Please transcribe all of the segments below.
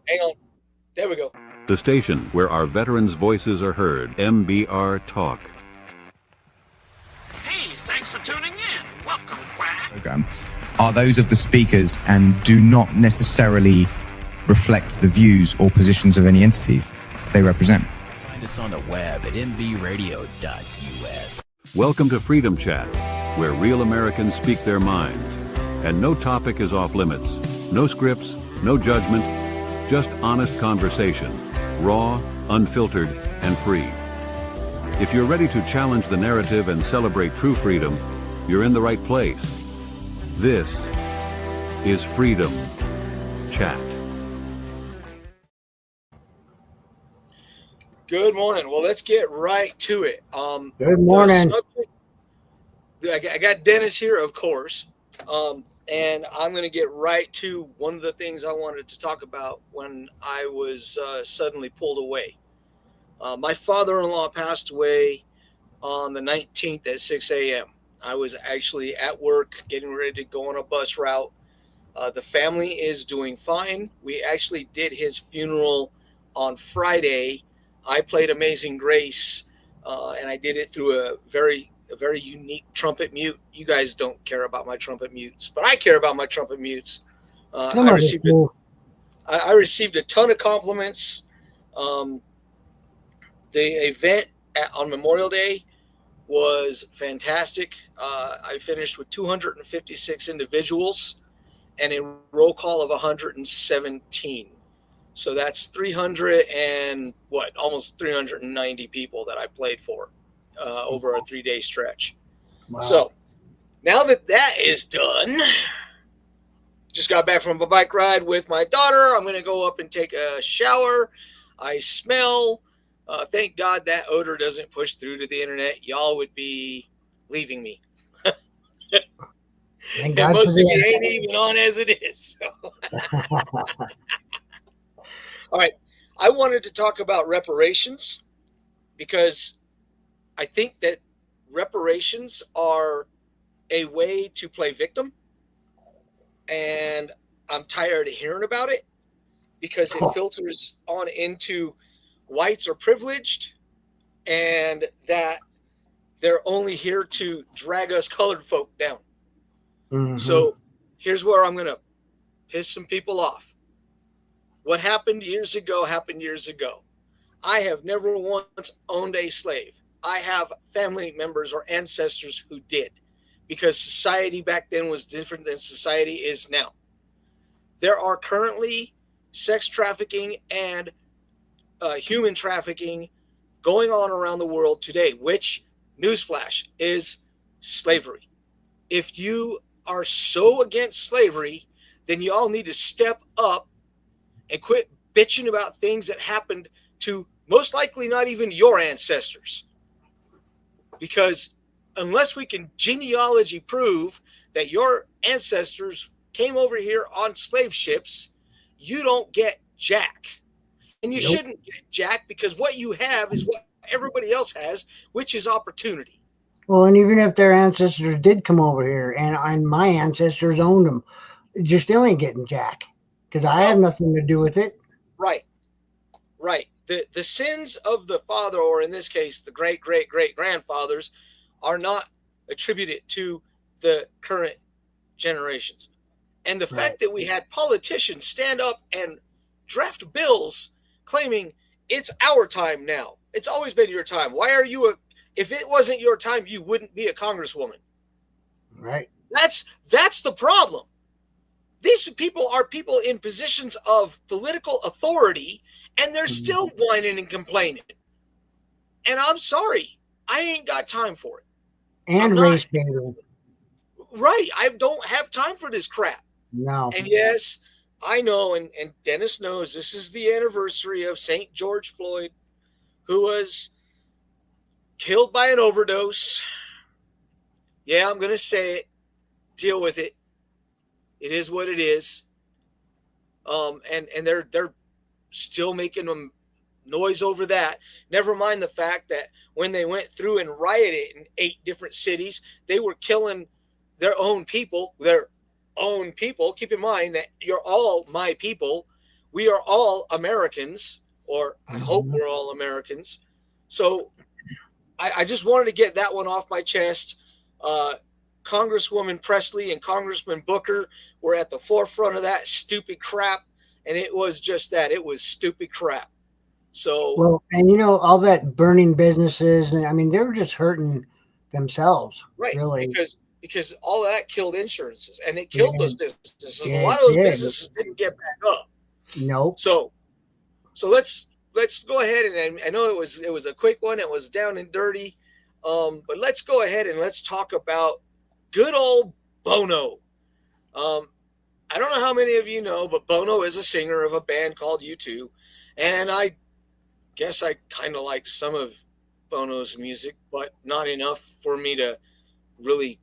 Hang on. There we go. The station where our veterans' voices are heard. MBR Talk. Hey, thanks for tuning in. Welcome, Quack. Program are those of the speakers and do not necessarily reflect the views or positions of any entities they represent. Find us on the web at mbradio.us. Welcome to Freedom Chat, where real Americans speak their minds. And no topic is off limits. No scripts, no judgment, just honest conversation. Raw, unfiltered, and free. If you're ready to challenge the narrative and celebrate true freedom, you're in the right place. This is Freedom Chat. Good morning. Well, let's get right to it. Good morning. I got Dennis here, of course, and I'm going to get right to one of the things I wanted to talk about when I was suddenly pulled away. My father-in-law passed away on the 19th at 6 a.m. I was actually at work getting ready to go on a bus route. The family is doing fine. We actually did his funeral on Friday. I played Amazing Grace, and I did it through a very unique trumpet mute. You guys don't care about my trumpet mutes, but I care about my trumpet mutes. I received a ton of compliments. The event on Memorial Day was fantastic. I finished with 256 individuals and a roll call of 117. So that's almost 390 people that I played for over a 3-day stretch. Wow. So now that is done, just got back from a bike ride with my daughter. I'm going to go up and take a shower. I smell. Thank God that odor doesn't push through to the internet. Y'all would be leaving me. And most of you ain't even on as it is. So. All right. I wanted to talk about reparations because I think that reparations are a way to play victim. And I'm tired of hearing about it because it filters on into whites are privileged and that they're only here to drag us colored folk down. Mm-hmm. So here's where I'm going to piss some people off. What happened years ago happened years ago. I have never once owned a slave. I have family members or ancestors who did, because society back then was different than society is now. There are currently sex trafficking and human trafficking going on around the world today, which, newsflash, is slavery. If you are so against slavery, then you all need to step up and quit bitching about things that happened to most likely not even your ancestors. Because unless we can genealogy prove that your ancestors came over here on slave ships, you don't get jack. And you shouldn't get jack, because what you have is what everybody else has, which is opportunity. Well, and even if their ancestors did come over here and my ancestors owned them, you're still ain't getting jack. Because I have nothing to do with it. Right. The sins of the father, or in this case, the great-great-great-grandfathers, are not attributed to the current generations. And the fact that we had politicians stand up and draft bills claiming it's our time now. It's always been your time. Why are you if it wasn't your time, you wouldn't be a congresswoman. Right. That's the problem. These people are people in positions of political authority, and they're still whining and complaining. And I'm sorry, I ain't got time for it. And race baiting. Right. I don't have time for this crap. No. And yes, I know, and Dennis knows, this is the anniversary of St. George Floyd, who was killed by an overdose. Yeah, I'm going to say it. Deal with it. It is what it is. And they're still making a noise over that. Never mind the fact that when they went through and rioted in 8 different cities, they were killing their own people. Keep in mind that you're all my people. we are all Americans, or I hope we're all Americans. So I just wanted to get that one off my chest. Congresswoman Presley and Congressman Booker were at the forefront of that stupid crap, and it was just that. It was stupid crap. So, well, and all that burning businesses, and I mean, they were just hurting themselves, right? Really, because all of that killed insurances, and it killed those businesses. Yeah, a lot of those businesses didn't get back up. Nope. So let's go ahead, and I know it was a quick one. It was down and dirty, but let's go ahead and let's talk about good old Bono. I don't know how many of you know, but Bono is a singer of a band called U2, and I guess I kind of like some of Bono's music, but not enough for me to really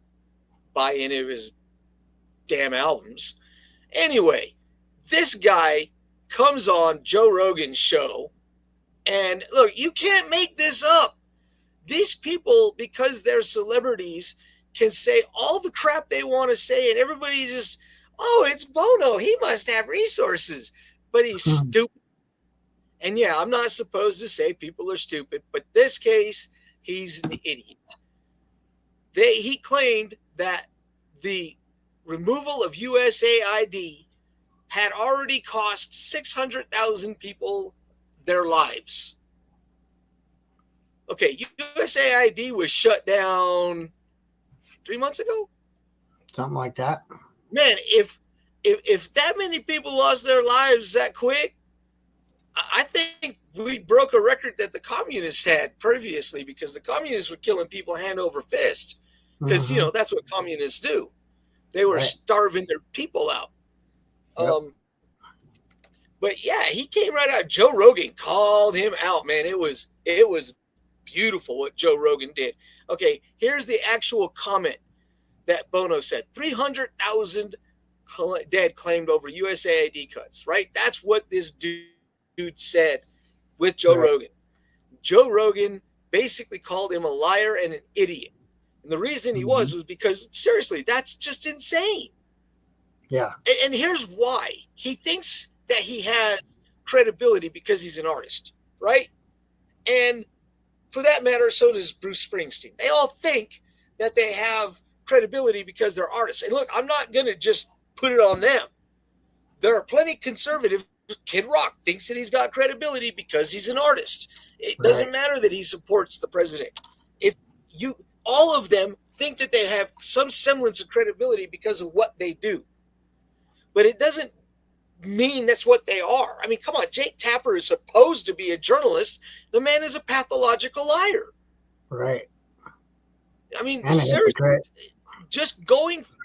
buy any of his damn albums. Anyway, this guy comes on Joe Rogan's show, and look, you can't make this up. These people, because they're celebrities, can say all the crap they want to say, and everybody just, oh, it's Bono, he must have resources, but he's stupid. And yeah, I'm not supposed to say people are stupid, but this case, he's an idiot. He claimed that the removal of USAID had already cost 600,000 people their lives. Okay, USAID was shut down 3 months ago? Something like that. Man, if that many people lost their lives that quick, I think we broke a record that the communists had previously, because the communists were killing people hand over fist, because that's what communists do. They were starving their people out. Yep. But yeah, he came right out. Joe Rogan called him out, man. It was beautiful what Joe Rogan did. Okay, here's the actual comment that Bono said. 300,000 dead claimed over USAID cuts, right? That's what this dude said with Joe Rogan. Joe Rogan basically called him a liar and an idiot. And the reason he was because, seriously, that's just insane. Yeah. And here's why. He thinks that he has credibility because he's an artist, right? And for that matter, so does Bruce Springsteen. They all think that they have credibility because they're artists. And look, I'm not going to just put it on them. There are plenty conservative. Kid Rock thinks that he's got credibility because he's an artist. It doesn't matter that he supports the president. All of them think that they have some semblance of credibility because of what they do. But it doesn't mean that's what they are. I mean, come on, Jake Tapper is supposed to be a journalist. The man is a pathological liar. Right. I mean, seriously, just going through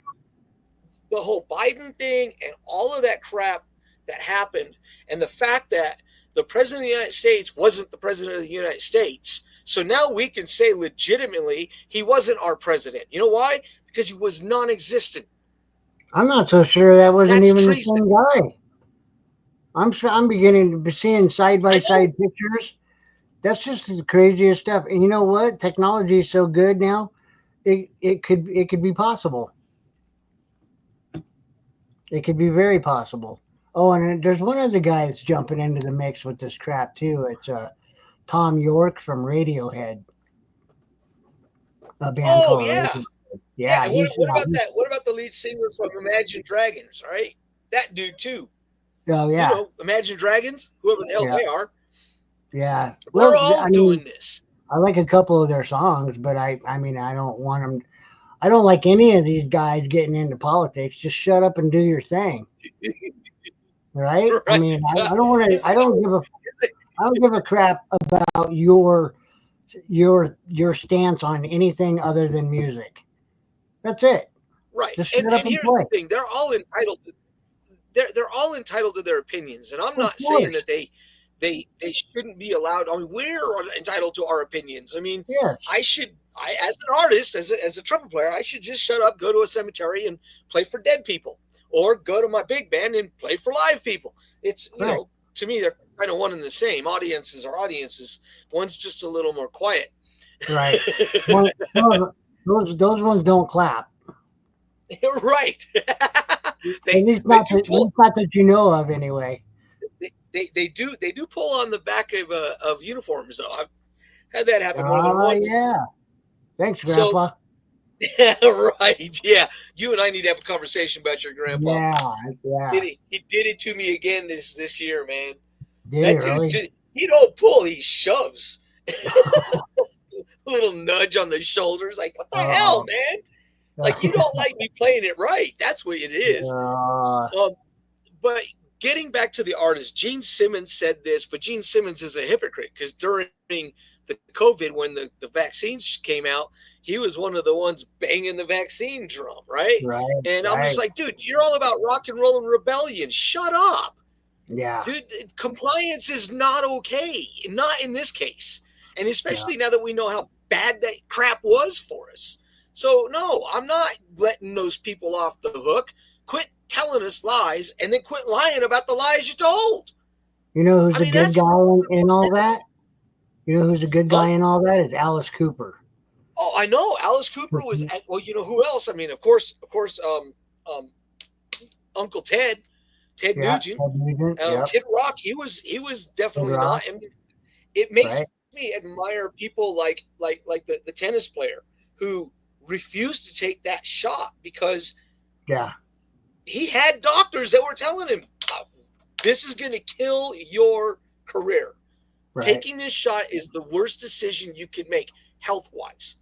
the whole Biden thing and all of that crap that happened, and the fact that the president of the United States wasn't the president of the United States. So now we can say legitimately he wasn't our president. You know why? Because he was non-existent. I'm not so sure that wasn't That's even treason. the same guy. I'm beginning to be seeing side-by-side pictures. That's just the craziest stuff. And you know what? Technology is so good now. It could be possible. It could be very possible. Oh, and there's one other guy that's jumping into the mix with this crap too. It's Tom York from Radiohead. A band called Radiohead. Yeah. What about that? What about the lead singer from Imagine Dragons? Right, that dude too. Oh yeah. You know, Imagine Dragons, whoever the hell they are. Yeah. We're all doing this. I like a couple of their songs, but I mean, I don't want them. I don't like any of these guys getting into politics. Just shut up and do your thing. Right? I mean, I don't want to. I don't give a crap about your stance on anything other than music. That's it. Right. Just and shut up and here's play. the thing: they're all entitled. They're all entitled to their opinions, and I'm not saying that they shouldn't be allowed. I mean, we're entitled to our opinions. I mean, yes. I as an artist, as a trumpet player, I should just shut up, go to a cemetery, and play for dead people, or go to my big band and play for live people. It's you know, to me, they're kind of one and the same. Audiences are audiences. One's just a little more quiet. Right. Those ones don't clap. Right. At least not that you know of, anyway. they do pull on the back of uniforms though. I've had that happen more than once. Yeah. Thanks, So- Grandpa. Right. Yeah. You and I need to have a conversation about your grandpa. Yeah. He did it to me again this year, man. Did That it dude, really? he don't pull, he shoves. Little nudge on the shoulders, like, what the hell, man? Like, you don't like me playing it right. That's what it is. But getting back to the artist, Gene Simmons said this, but Gene Simmons is a hypocrite because during the COVID, when the vaccines came out, he was one of the ones banging the vaccine drum, right? Right. And I'm just like, dude, you're all about rock and roll and rebellion. Shut up. Yeah. Dude, compliance is not okay. Not in this case. And especially now that we know how bad that crap was for us. So, no, I'm not letting those people off the hook. Quit telling us lies and then quit lying about the lies you told. You know who's I a mean, good that's- guy in all that? You know who's a good guy in all that? Is Alice Cooper. Oh, I know. Alice Cooper was at, well, you know who else? I mean, of course, Uncle Ted Nugent. Ted Nugent, yep. Kid Rock, he was definitely Kid not. Rock. I mean, it makes Right. me admire people like the tennis player who refused to take that shot because Yeah. he had doctors that were telling him, this is going to kill your career. Right. Taking this shot is the worst decision you can make health-wise.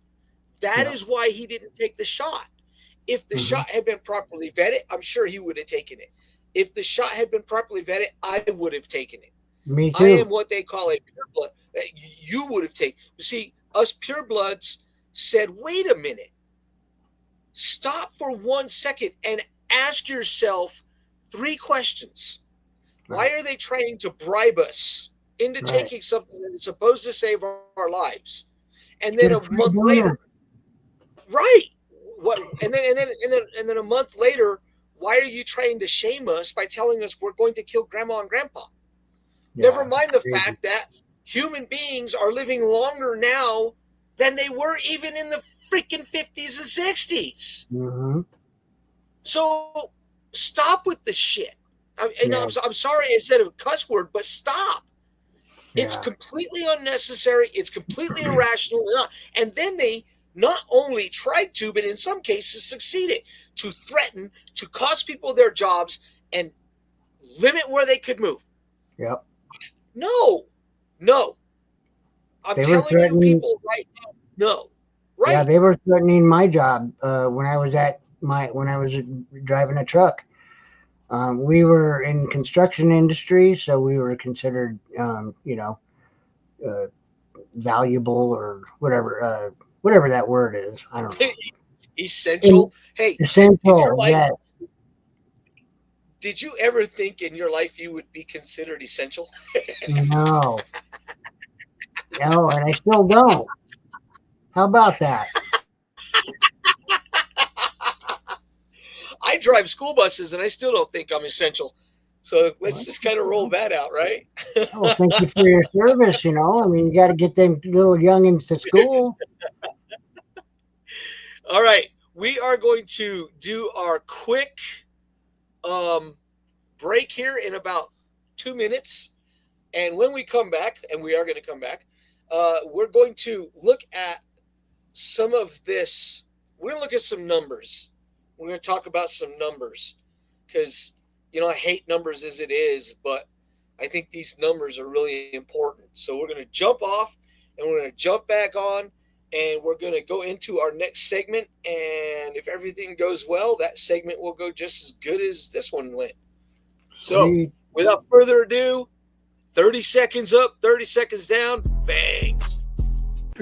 That is why he didn't take the shot. If the shot had been properly vetted, I'm sure he would have taken it. If the shot had been properly vetted, I would have taken it. Me too. I am what they call a pure blood. You would have taken. See, us purebloods said, wait a minute. Stop for 1 second and ask yourself 3 questions. Why are they trying to bribe us into taking something that is supposed to save our lives? And then a month later, what? And then a month later, why are you trying to shame us by telling us we're going to kill grandma and grandpa? Never mind the fact that human beings are living longer now than they were even in the freaking 50s and 60s. Mm-hmm. So stop with the shit. I'm sorry I said a cuss word, but stop. It's completely unnecessary. It's completely irrational. And then they not only tried to, but in some cases succeeded to threaten, to cost people their jobs and limit where they could move. Yep. No. I'm telling you people right now, no. Right? Yeah, they were threatening my job when I was driving a truck. We were in construction industry, so we were considered, valuable or whatever that word is. I don't know. Essential. Hey, essential. Yes. Did you ever think in your life you would be considered essential? No, and I still don't. How about that? I drive school buses and I still don't think I'm essential. So let's just kind of roll that out, right? Well, thank you for your service. I mean, you got to get them little youngins to school. All right. We are going to do our quick break here in about 2 minutes. And when we come back, and we are going to come back, we're going to look at some of this. We're going to look at some numbers. We're going to talk about some numbers because, I hate numbers as it is, but I think these numbers are really important. So we're going to jump off and we're going to jump back on and we're going to go into our next segment. And if everything goes well, that segment will go just as good as this one went. So without further ado, 30 seconds up, 30 seconds down, bang.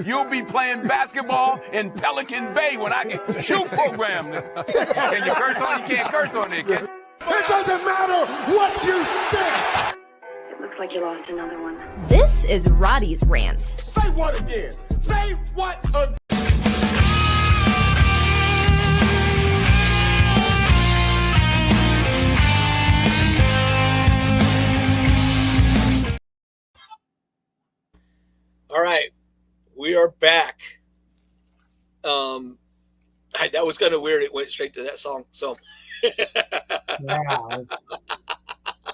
You'll be playing basketball in Pelican Bay when I get shoot program. Can you curse on? You can't curse on it. It doesn't matter what you think. It looks like you lost another one. This is Roddy's rant. Say what again? Say what again? All right, we are back. That was kind of weird. It went straight to that song. So, Yeah.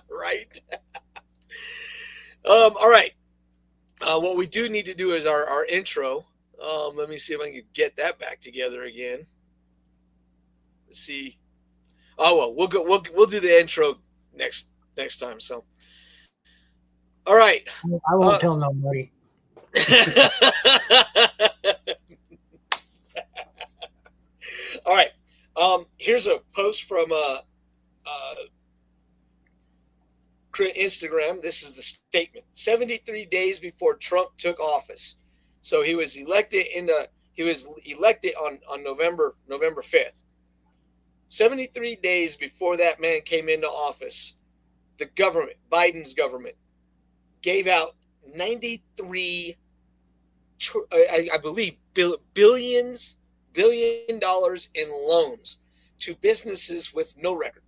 right. All right. What we do need to do is our intro. Let me see if I can get that back together again. Let's see. Oh well, we'll do the intro next time. So, all right. I won't tell nobody. All right. Here's a post from Instagram. This is the statement. 73 days before Trump took office. So he was elected on November 5th. 73 days before that man came into office, the government, Biden's government, gave out 93 I believe $1 billion in loans to businesses with no record.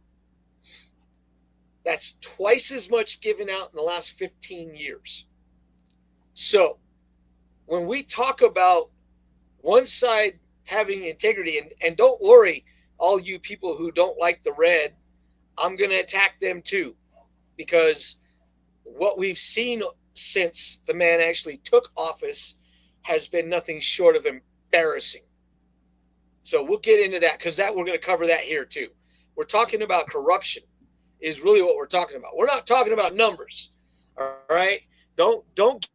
That's twice as much given out in the last 15 years. So when we talk about one side having integrity, and don't worry, all you people who don't like the red, I'm going to attack them too, because what we've seen since the man actually took office has been nothing short of embarrassing. So we'll get into that, because we're going to cover that here too. We're talking about corruption is really what we're talking about. We're not talking about numbers. All right? Don't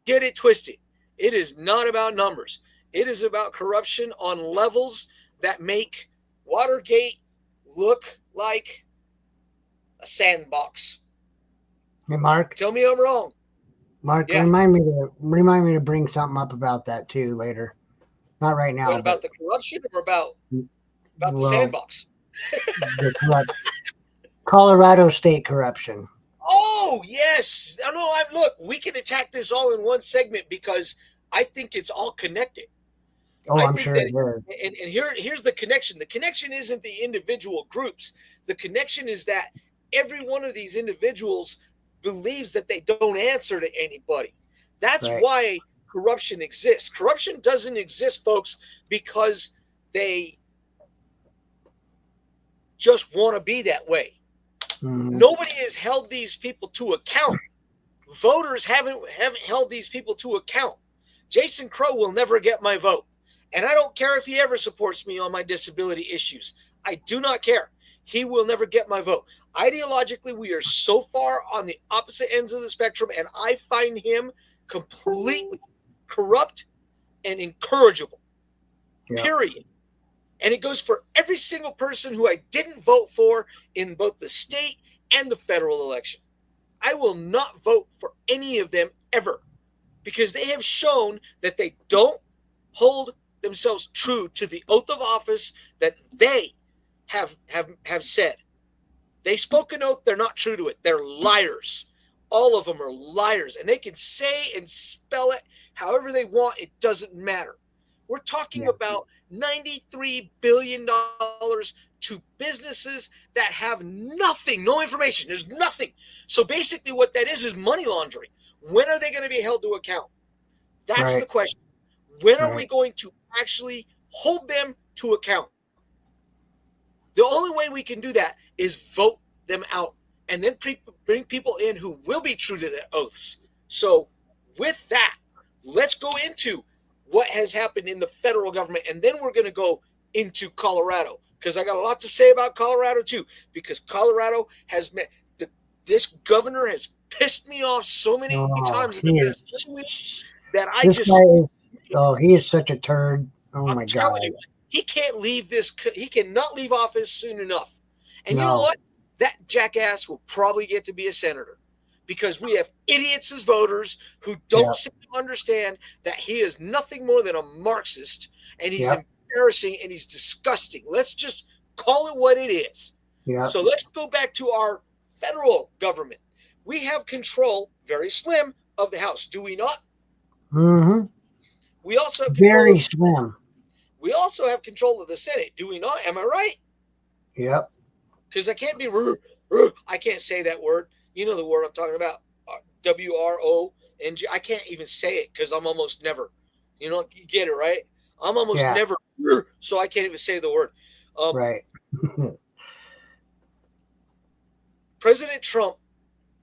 get it twisted. It is not about numbers. It is about corruption on levels that make Watergate look like a sandbox. Hey, Mark. Tell me I'm wrong. Mark, Yeah. remind me to bring something up about that too later. Not right now. What, about the corruption or about the sandbox? The Colorado State corruption. Oh, yes. No, look, we can attack this all in one segment because I think it's all connected. Oh, I'm sure it is. And here's the connection. The connection isn't the individual groups. The connection is that every one of these individuals believes that they don't answer to anybody. That's Right. why corruption exists. Corruption doesn't exist, folks, because they just want to be that way. Nobody has held these people to account. Voters haven't held these people to account. Jason Crow will never get my vote. And I don't care if he ever supports me on my disability issues. I do not care. He will never get my vote. Ideologically, we are so far on the opposite ends of the spectrum, and I find him completely corrupt and incorrigible. Yeah. Period. And it goes for every single person who I didn't vote for in both the state and the federal election. I will not vote for any of them ever, because they have shown that they don't hold themselves true to the oath of office that they have said. They spoke an oath, they're not true to it. They're liars. All of them are liars, and they can say and spell it however they want. It doesn't matter. We're talking about $93 billion to businesses that have nothing, no information. There's nothing. So basically what that is money laundering. When are they going to be held to account? That's Right. the question. When are Right. we going to actually hold them to account? The only way we can do that is vote them out and then bring people in who will be true to their oaths. So with that, let's go into what has happened in the federal government, and then we're going to go into Colorado, because I got a lot to say about Colorado too, because Colorado has met this governor has pissed me off so many times in the past 3 weeks that I This just guy is, he is such a turd. Oh I'm my telling God. you, he can't leave this. He cannot leave office soon enough. And you know No. what? That jackass will probably get to be a senator, because we have idiots as voters who don't Yeah. seem to understand that he is nothing more than a Marxist, and he's Yeah. embarrassing and he's disgusting. Let's just call it what it is. Yeah. So let's go back to our federal government. We have control, very slim, of the House, do we not? Mm-hmm. We also have control. Very slim. We also have control of the Senate, do we not? Am I right? Yep. Because I can't be I can't say that word. You know the word I'm talking about. WRONG. I can't even say it because I'm almost never. You know, you get it, right? I'm almost Yeah. never, so I can't even say the word. Right. President Trump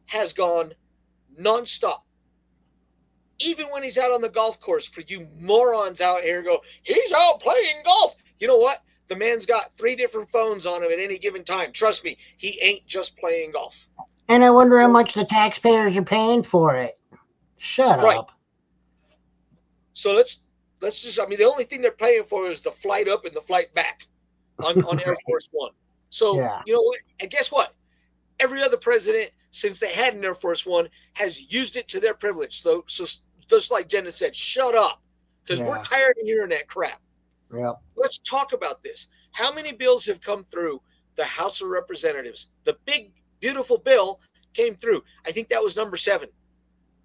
has gone nonstop even when he's out on the golf course, for you morons out here go, he's out playing golf. You know what? The man's got 3 different phones on him at any given time. Trust me, he ain't just playing golf. And I wonder how much the taxpayers are paying for it. Shut up. So let's just, I mean, the only thing they're paying for is the flight up and the flight back on Air Force One. So, you know what? And guess what? Every other president, since they had an Air Force One, has used it to their privilege. So just like Jenna said, shut up, because we're tired of hearing that crap. Yep. Let's talk about this. How many bills have come through the House of Representatives? The big, beautiful bill came through. I think that was number 7.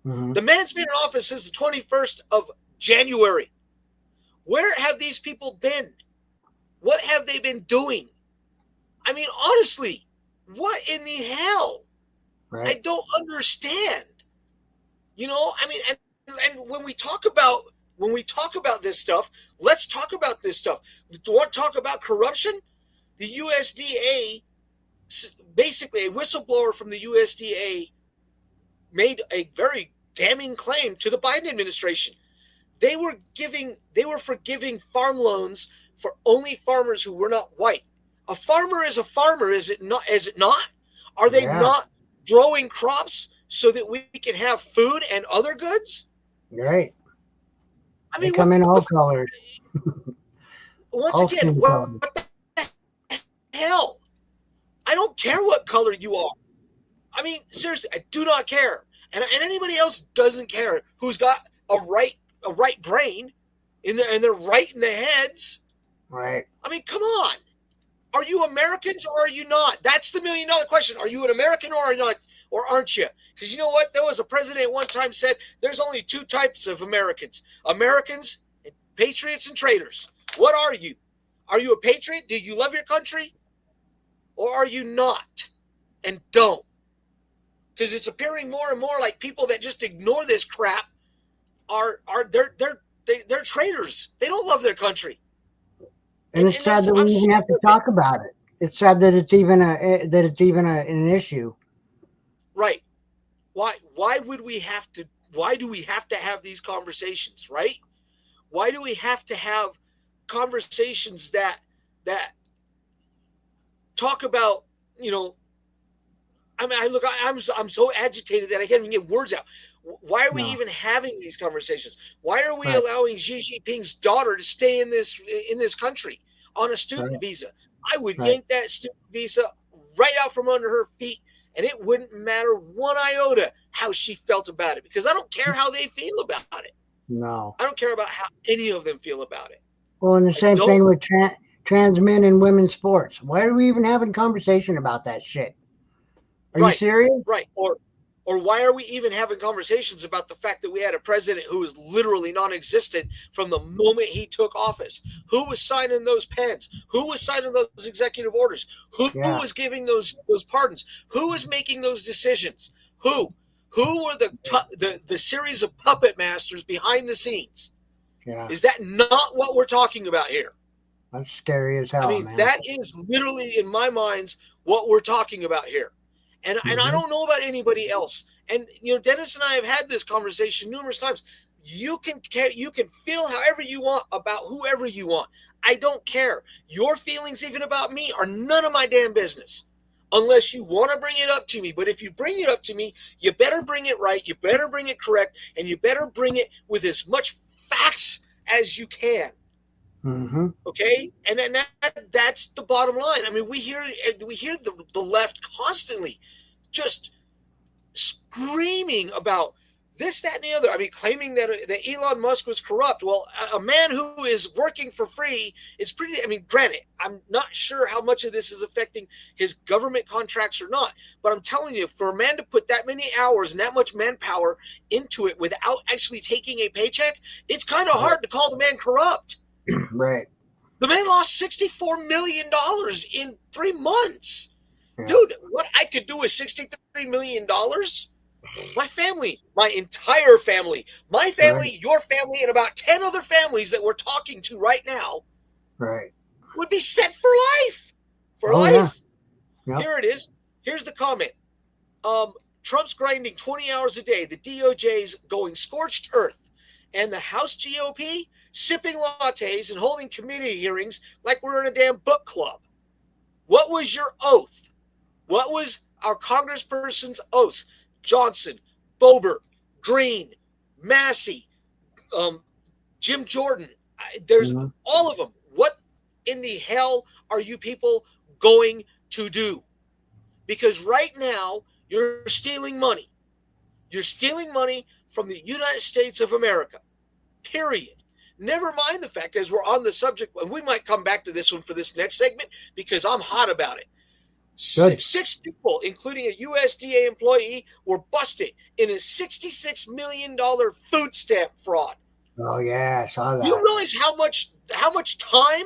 Mm-hmm. The man's been in office since the 21st of January. Where have these people been? What have they been doing? I mean, honestly, what in the hell? Right. I don't understand. You know, I mean, and when we talk about this stuff, let's talk about this stuff. Do you want to talk about corruption? The USDA, basically a whistleblower from the USDA, made a very damning claim to the Biden administration. They were forgiving farm loans for only farmers who were not white. A farmer is a farmer, is it not? Is it not? Are they not growing crops so that we can have food and other goods? Right. I mean, they come in all colors. Once again, what the hell? I don't care what color you are. I mean, seriously, I do not care. And anybody else doesn't care who's got a right brain and they're right in the heads. Right. I mean, come on. Are you Americans or are you not? That's the $1 million question. Are you an American or are you not? Or aren't you? Because you know what? There was a president one time said there's only 2 types of Americans. Americans, patriots, and traitors. What are you? Are you a patriot? Do you love your country? Or are you not? And don't. Because it's appearing more and more like people that just ignore this crap they're traitors. They don't love their country. And it's sad that we even have to talk about it. It's sad that it's even an issue. Right. Why do we have to have these conversations, right? Why do we have to have conversations that talk about, you know, I mean, I'm so agitated that I can't even get words out. Why are we even having these conversations? Why are we allowing Xi Jinping's daughter to stay in this country on a student visa? I would yank that student visa right out from under her feet, and it wouldn't matter one iota how she felt about it, because I don't care how they feel about it. No. I don't care about how any of them feel about it. Well, and the same thing with trans men in women's sports. Why are we even having conversation about that shit? Are you serious? Right. Or why are we even having conversations about the fact that we had a president who was literally non-existent from the moment he took office? Who was signing those pens? Who was signing those executive orders? Who was giving those pardons? Who was making those decisions? Who were the series of puppet masters behind the scenes? Yeah. Is that not what we're talking about here? That's scary as hell, I mean, man. that is literally, in my mind, what we're talking about here. And I don't know about anybody else. And, you know, Dennis and I have had this conversation numerous times. You can feel however you want about whoever you want. I don't care. Your feelings even about me are none of my damn business, unless you want to bring it up to me. But if you bring it up to me, you better bring it right. You better bring it correct. And you better bring it with as much facts as you can. Mm-hmm. Okay, and then that's the bottom line. I mean, we hear the left constantly just screaming about this, that, and the other. I mean, claiming that Elon Musk was corrupt. Well, a man who is working for free is pretty. I mean, granted, I'm not sure how much of this is affecting his government contracts or not, but I'm telling you, for a man to put that many hours and that much manpower into it without actually taking a paycheck, it's kind of hard to call the man corrupt. Right. The man lost $64 million in 3 months. Yeah. Dude, what I could do with $63 million? My family, my entire family, my family, your family, and about 10 other families that we're talking to right now would be set for life. For life. Yeah. Yep. Here it is. Here's the comment. Trump's grinding 20 hours a day. The DOJ's going scorched earth. And the House GOP sipping lattes and holding committee hearings like we're in a damn book club. What was your oath? What was our congressperson's oath? Johnson, Boebert, Green, Massey, Jim Jordan. There's all of them. What in the hell are you people going to do? Because right now, you're stealing money. You're stealing money from the United States of America, period. Never mind the fact, as we're on the subject, and we might come back to this one for this next segment because I'm hot about it. Six people, including a USDA employee, were busted in a $66 million food stamp fraud. Oh yeah, I saw that. You realize how much time,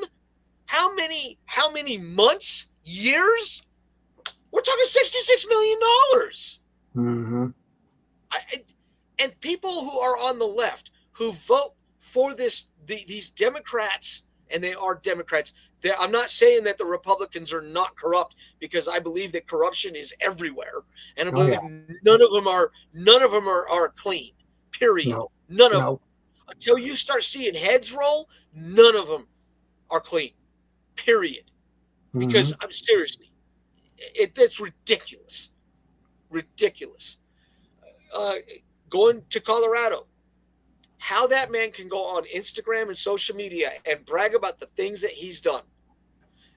how many months, years? We're talking $66 million. Mm-hmm. And people who are on the left who vote for these Democrats, and they are Democrats. I'm not saying that the Republicans are not corrupt, because I believe that corruption is everywhere, and I believe none of them are clean. Period. No. None of them. Until you start seeing heads roll, none of them are clean. Period. Because I'm seriously, it's ridiculous. Ridiculous. Going to Colorado, how that man can go on Instagram and social media and brag about the things that he's done.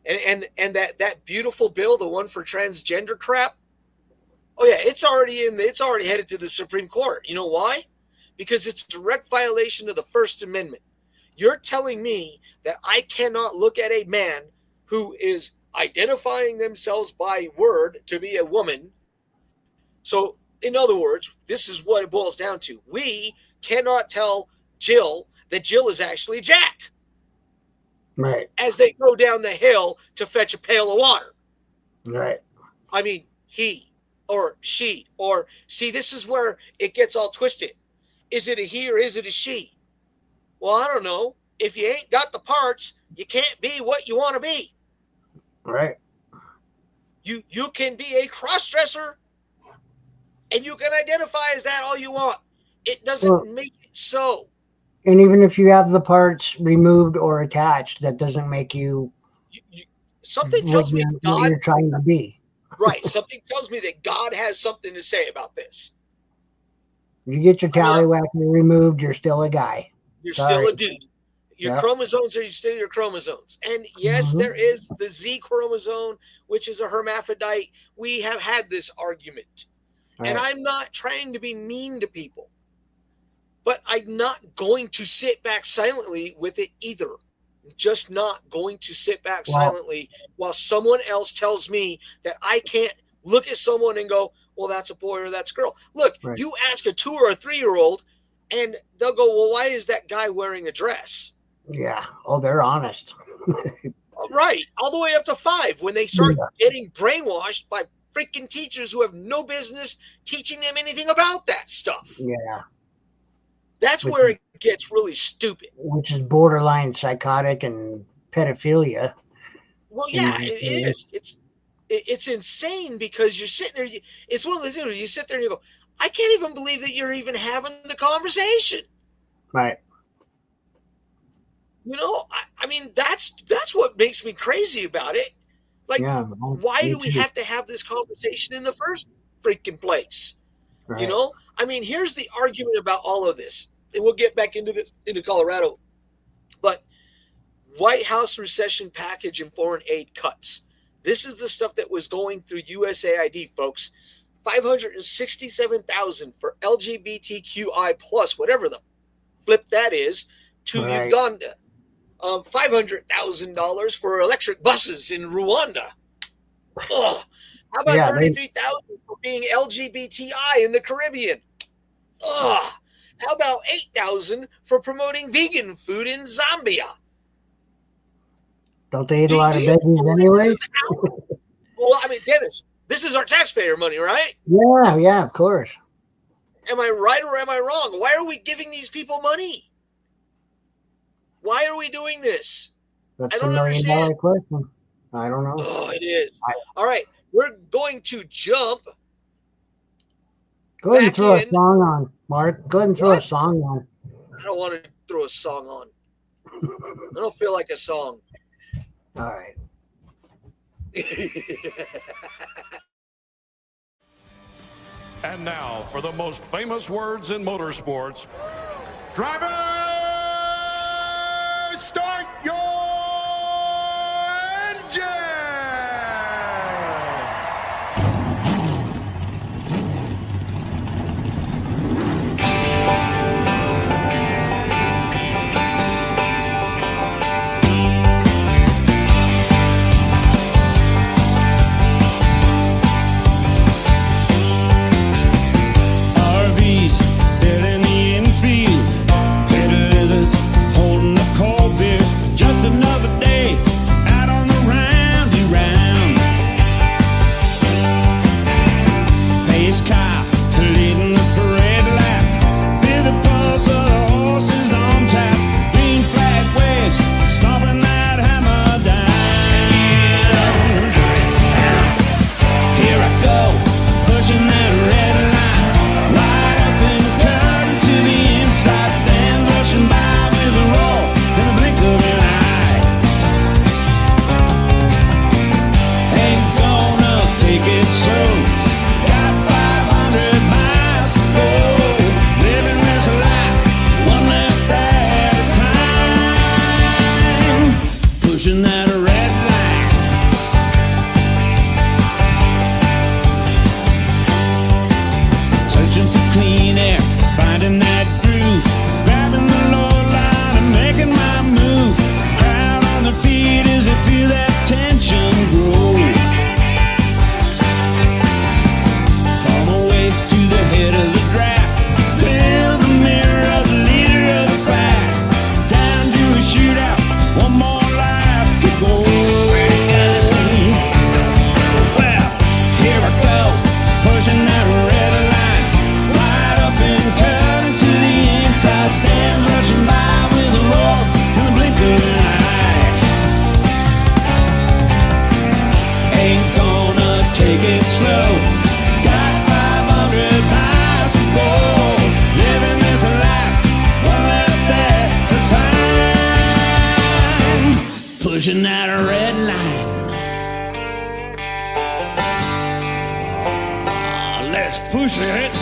And that beautiful bill, the one for transgender crap. Oh yeah, it's already headed to the Supreme Court. You know why? Because it's a direct violation of the First Amendment. You're telling me that I cannot look at a man who is identifying themselves by word to be a woman. So, in other words, this is what it boils down to. We cannot tell Jill that Jill is actually Jack. Right. As they go down the hill to fetch a pail of water. Right. I mean, he or she, or see, this is where it gets all twisted. Is it a he or is it a she? Well, I don't know. If you ain't got the parts, you can't be what you want to be. Right. You can be a cross-dresser, and you can identify as that all you want. It doesn't make it so. And even if you have the parts removed or attached, that doesn't make you something tells me what you're trying to be. Right. Something tells me that God has something to say about this. If you get your tallywhacker removed, you're still a guy. You're still a dude. Your chromosomes are still your chromosomes. And yes, there is the Z chromosome, which is a hermaphrodite. We have had this argument. Right. And I'm not trying to be mean to people. But I'm not going to sit back silently with it either. Just not going to sit back silently while someone else tells me that I can't look at someone and go, well, that's a boy or that's a girl. Look, you ask a 2 or a 3-year-old and they'll go, well, why is that guy wearing a dress? Yeah. Oh, they're honest. Right. All the way up to 5 when they start getting brainwashed by freaking teachers who have no business teaching them anything about that stuff. Yeah. That's where it gets really stupid. Which is borderline psychotic and pedophilia. Well, yeah, it is. It's insane because you're sitting there. It's one of those things where you sit there and you go, I can't even believe that you're even having the conversation. Right. You know, I mean, that's what makes me crazy about it. Like, why do we have to have this conversation in the first freaking place? Right. You know, I mean, here's the argument about all of this, and we'll get back into Colorado. But White House recession package and foreign aid cuts. This is the stuff that was going through USAID, folks. $567,000 for LGBTQI plus, whatever the flip that is, to Uganda. $500,000 for electric buses in Rwanda. Ugh. How about $33,000 for being LGBTI in the Caribbean? Ugh. How about $8,000 for promoting vegan food in Zambia? Don't they eat a lot of veggies anyway? Well, I mean, Dennis, this is our taxpayer money, right? Yeah, of course. Am I right or am I wrong? Why are we giving these people money? Why are we doing this? That's I don't $1 understand. million question. I don't know. Oh, it is. All right. We're going to jump Go ahead and back throw a in. song on, Mark. Go ahead and throw a song on. I don't want to throw a song on. I don't feel like a song. All right. And now for the most famous words in motorsports. Driver, start your engine! RVs filling the infield, bitter leathers holding the cold beer. Just another day out on the roundy round. Pace car leading the parade lap. Feel the pulse of the horses on tap. Green flag waves stomping that hammer down. Here I go, pushing that red line. Wide open curtain to the inside. Stand rushing by with a roar in the blink of an eye. Ain't gonna take it slow. Got 500 miles to go. Living this life one left at a time. Pushing that red line. Searching for clean air, finding that groove, grabbing the low line and making my move. Crowd on their feet as they feel that tension grow. On my way to the head of the draft, feel the mirror of the leader of the pack. Down to a shootout, one more life to go. Well, here I go, pushing that red line. Wide open curtain to the inside. Stand rushing by with a roar in the blink of an eye. Ain't gonna take it slow. Got 500 miles to go. Living this life one left at a time. Pushing that red line. Let's push it.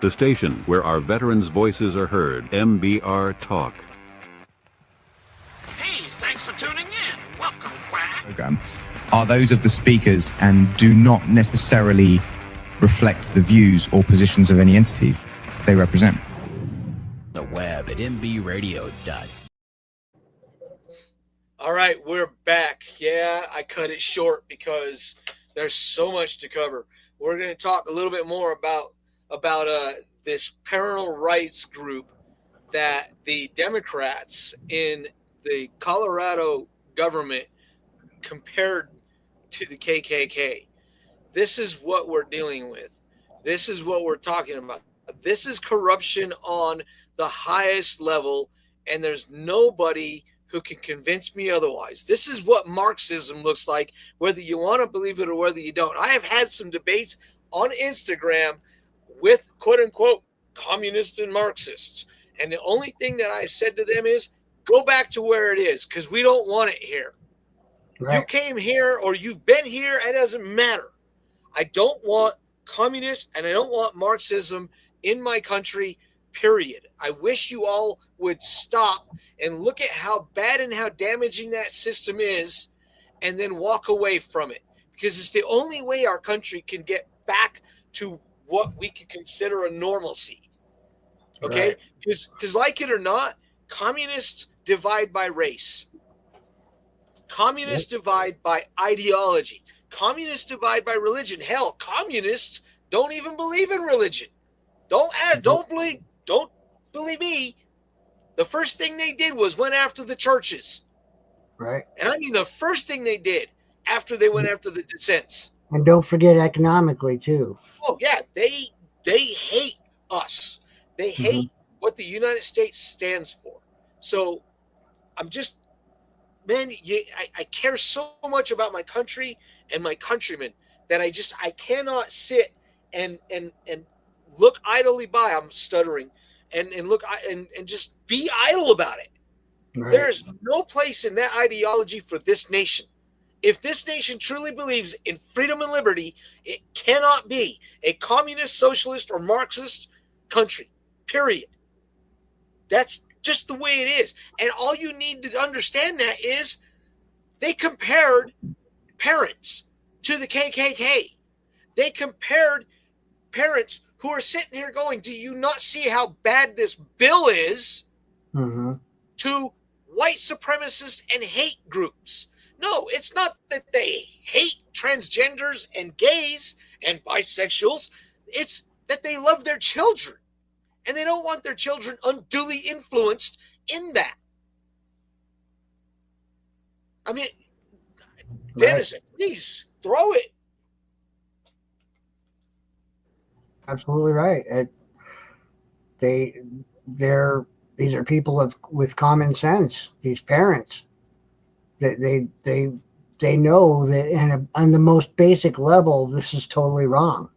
The station where our veterans' voices are heard. MBR Talk. Hey, thanks for tuning in. Welcome, Quack. Program are those of the speakers and do not necessarily reflect the views or positions of any entities they represent. The web at mbradio.com. All right, we're back. Yeah, I cut it short because there's so much to cover. We're going to talk a little bit more about this parental rights group that the Democrats in the Colorado government compared to the KKK. This is what we're dealing with. This is what we're talking about. This is corruption on the highest level, and there's nobody who can convince me otherwise. This is what Marxism looks like, whether you want to believe it or whether you don't. I have had some debates on Instagram with quote-unquote communists and Marxists, and the only thing that I've said to them is, go back to where it is, because we don't want it here. Right. You came here or you've been here, it doesn't matter. I don't want communists and I don't want Marxism in my country, period. I wish you all would stop and look at how bad and how damaging that system is and then walk away from it, because it's the only way our country can get back to what we can consider a normalcy. Okay? Because like it or not, communists divide by race. Communists divide by ideology. Communists divide by religion. Hell, communists don't even believe in religion. Don't believe me. The first thing they did was went after the churches. Right. And I mean, the first thing they did after they went after the dissents. And don't forget economically too. Oh yeah, they hate us. They hate what the United States stands for. So I'm just, man, I care so much about my country and my countrymen that I cannot sit and look idly by. I'm stuttering and look and just be idle about it. Right. There's no place in that ideology for this nation. If this nation truly believes in freedom and liberty, it cannot be a communist, socialist, or Marxist country, period. That's just the way it is. And all you need to understand that is they compared parents to the KKK. They compared parents who are sitting here going, do you not see how bad this bill is, to white supremacists and hate groups? No, it's not that they hate transgenders and gays and bisexuals. It's that they love their children. And they don't want their children unduly influenced in that. I mean, Dennis, please throw it. Absolutely right. These are people with common sense. These parents, they know that on the most basic level, this is totally wrong.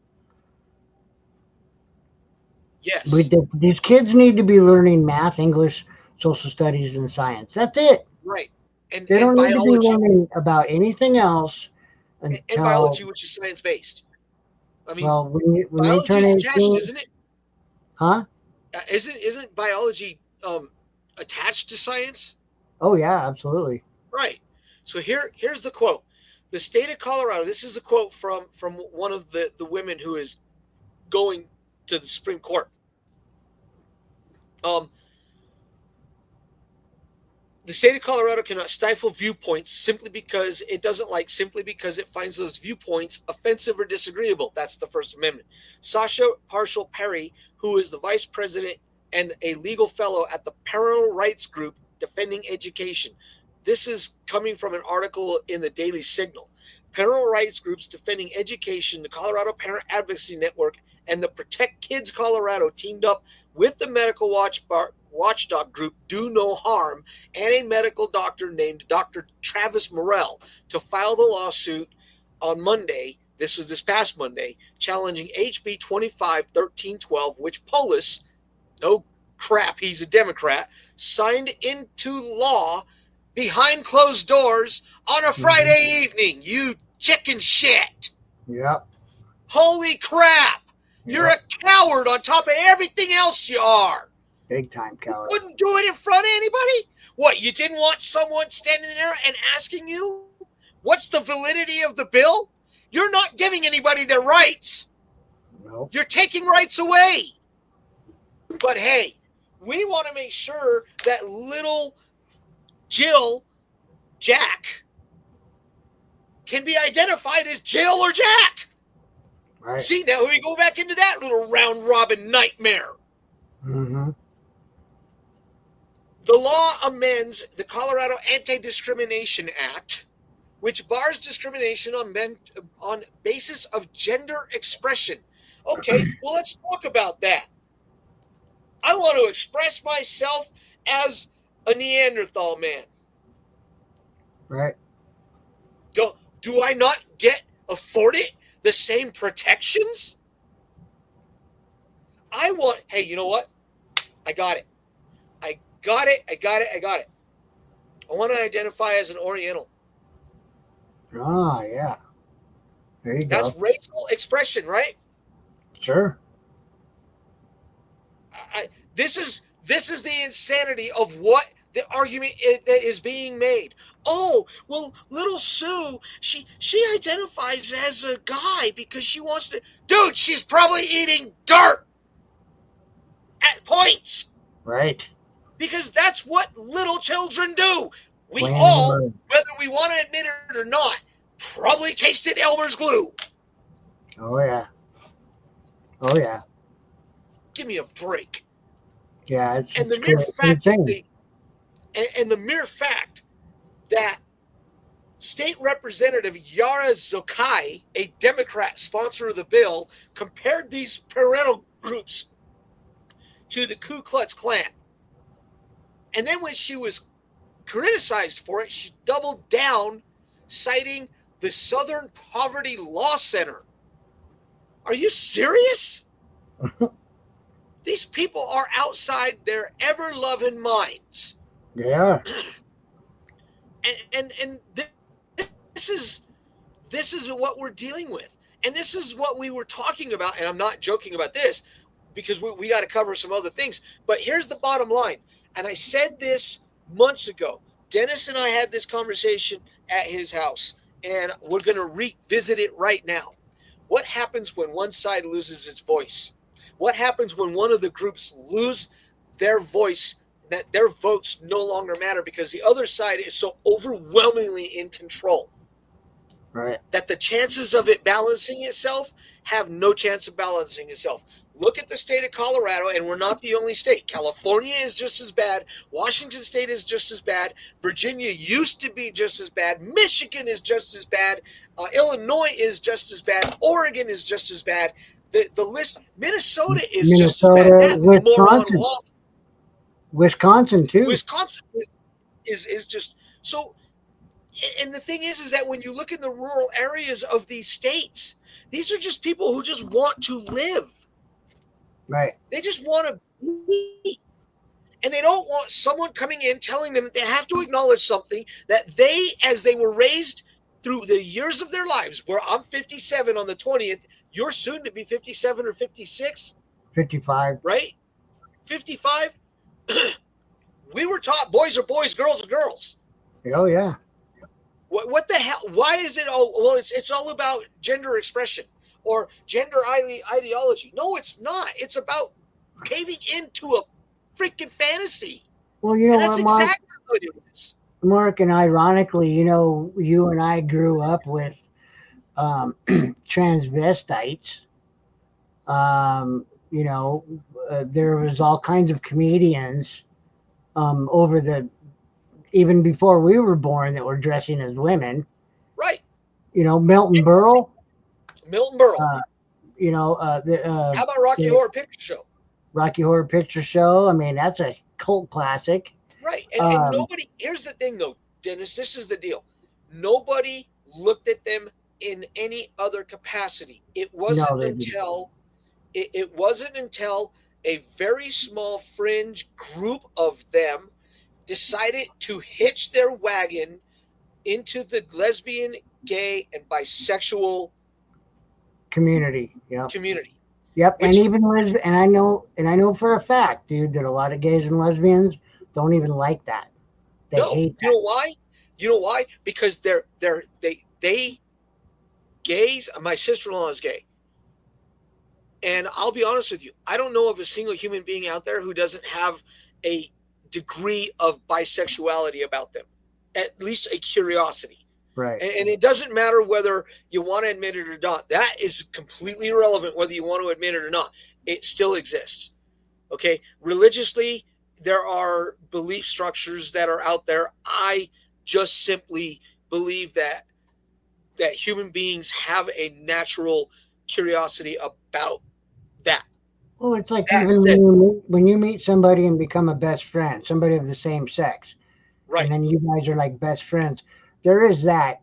Yes. These kids need to be learning math, English, social studies, and science. That's it. Right. And they don't biology, need to be learning about anything else. And biology, which is science-based. I mean, well, when biology they turn is 18, attached, isn't it? Huh? Isn't biology attached to science? Oh yeah, absolutely. Right. So here's the quote. The state of Colorado. This is a quote from one of the women who is going to the Supreme Court. The state of Colorado cannot stifle viewpoints simply because it finds those viewpoints offensive or disagreeable. That's the First Amendment. Sasha Parshall Perry, who is the vice president and a legal fellow at the Parental Rights Group Defending Education. This is coming from an article in the Daily Signal. Parental Rights Groups Defending Education, the Colorado Parent Advocacy Network, and the Protect Kids Colorado teamed up with the medical watchdog group Do No Harm and a medical doctor named Dr. Travis Morrell to file the lawsuit on Monday. This was this past Monday, challenging HB 25-1312, which Polis, no crap, he's a Democrat, signed into law behind closed doors on a Friday evening. You chicken shit. Yep. Holy crap. You're a coward on top of everything else you are. Big time coward. You wouldn't do it in front of anybody? What, you didn't want someone standing there and asking you, what's the validity of the bill? You're not giving anybody their rights. Nope. You're taking rights away. But hey, we want to make sure that little Jill Jack can be identified as Jill or Jack. Right. See, now we go back into that little round robin nightmare. Mm-hmm. The law amends the Colorado Anti-Discrimination Act, which bars discrimination on basis of gender expression. Okay, well, let's talk about that. I want to express myself as a Neanderthal man. Right. Do I not afforded the same protections? Hey, you know what? I got it. I want to identify as an Oriental. Ah, yeah. There you go. That's racial expression, right? Sure. This is the insanity of what the argument that is being made. Oh, well, little Sue, she identifies as a guy because she wants to. Dude, she's probably eating dirt at points. Right. Because that's what little children do. We Plain all, word. whether we want to admit it or not, probably tasted Elmer's glue. Oh, yeah. Oh, yeah. Give me a break. Yeah, And the mere fact that State Representative Yara Zokai, a Democrat sponsor of the bill, compared these parental groups to the Ku Klux Klan. And then when she was criticized for it, she doubled down, citing the Southern Poverty Law Center. Are you serious? These people are outside their ever-loving minds. Yeah. And this is what we're dealing with. And this is what we were talking about. And I'm not joking about this because we got to cover some other things. But here's the bottom line. And I said this months ago. Dennis and I had this conversation at his house, and we're going to revisit it right now. What happens when one side loses its voice? What happens when one of the groups lose their voice, that their votes no longer matter because the other side is so overwhelmingly in control? Right. That the chances of it balancing itself have no chance of balancing itself. Look at the state of Colorado, and we're not the only state. California is just as bad. Washington State is just as bad. Virginia used to be just as bad. Michigan is just as bad. Illinois is just as bad. Oregon is just as bad. The list, Minnesota is just as bad. Wisconsin. Wisconsin too. Wisconsin is just so. And the thing is that when you look in the rural areas of these states, these are just people who just want to live. Right. They just want to be. And they don't want someone coming in telling them that they have to acknowledge something that they, as they were raised through the years of their lives, where I'm 57 on the 20th, you're soon to be 57 or 56. 55. Right? 55. We were taught boys are boys, girls are girls. Oh, yeah. What the hell? Why is it all? Well, it's all about gender expression or gender ideology. No, it's not. It's about caving into a freaking fantasy. Well, you know, that's Mark, exactly what it is. Mark, and ironically, you know, you and I grew up with transvestites. You know, there was all kinds of comedians even before we were born that were dressing as women. Right. You know, Milton Berle. You know, how about Rocky Horror Picture Show? Rocky Horror Picture Show. I mean, that's a cult classic. Right. And nobody, here's the thing though, Dennis, this is the deal. Nobody looked at them in any other capacity. It wasn't it wasn't until a very small fringe group of them decided to hitch their wagon into the lesbian, gay, and bisexual community. Yeah. Community. Yep. And even and I know for a fact, dude, that a lot of gays and lesbians don't even like that. They hate that. You know why? You know why? Because they gays. My sister-in-law is gay. And I'll be honest with you, I don't know of a single human being out there who doesn't have a degree of bisexuality about them, at least a curiosity. Right. And it doesn't matter whether you want to admit it or not. That is completely irrelevant whether you want to admit it or not. It still exists. Okay. Religiously, there are belief structures that are out there. I just simply believe that human beings have a natural curiosity about that. Well, it's like even when you meet somebody and become a best friend, somebody of the same sex, right? And then you guys are like best friends. There is that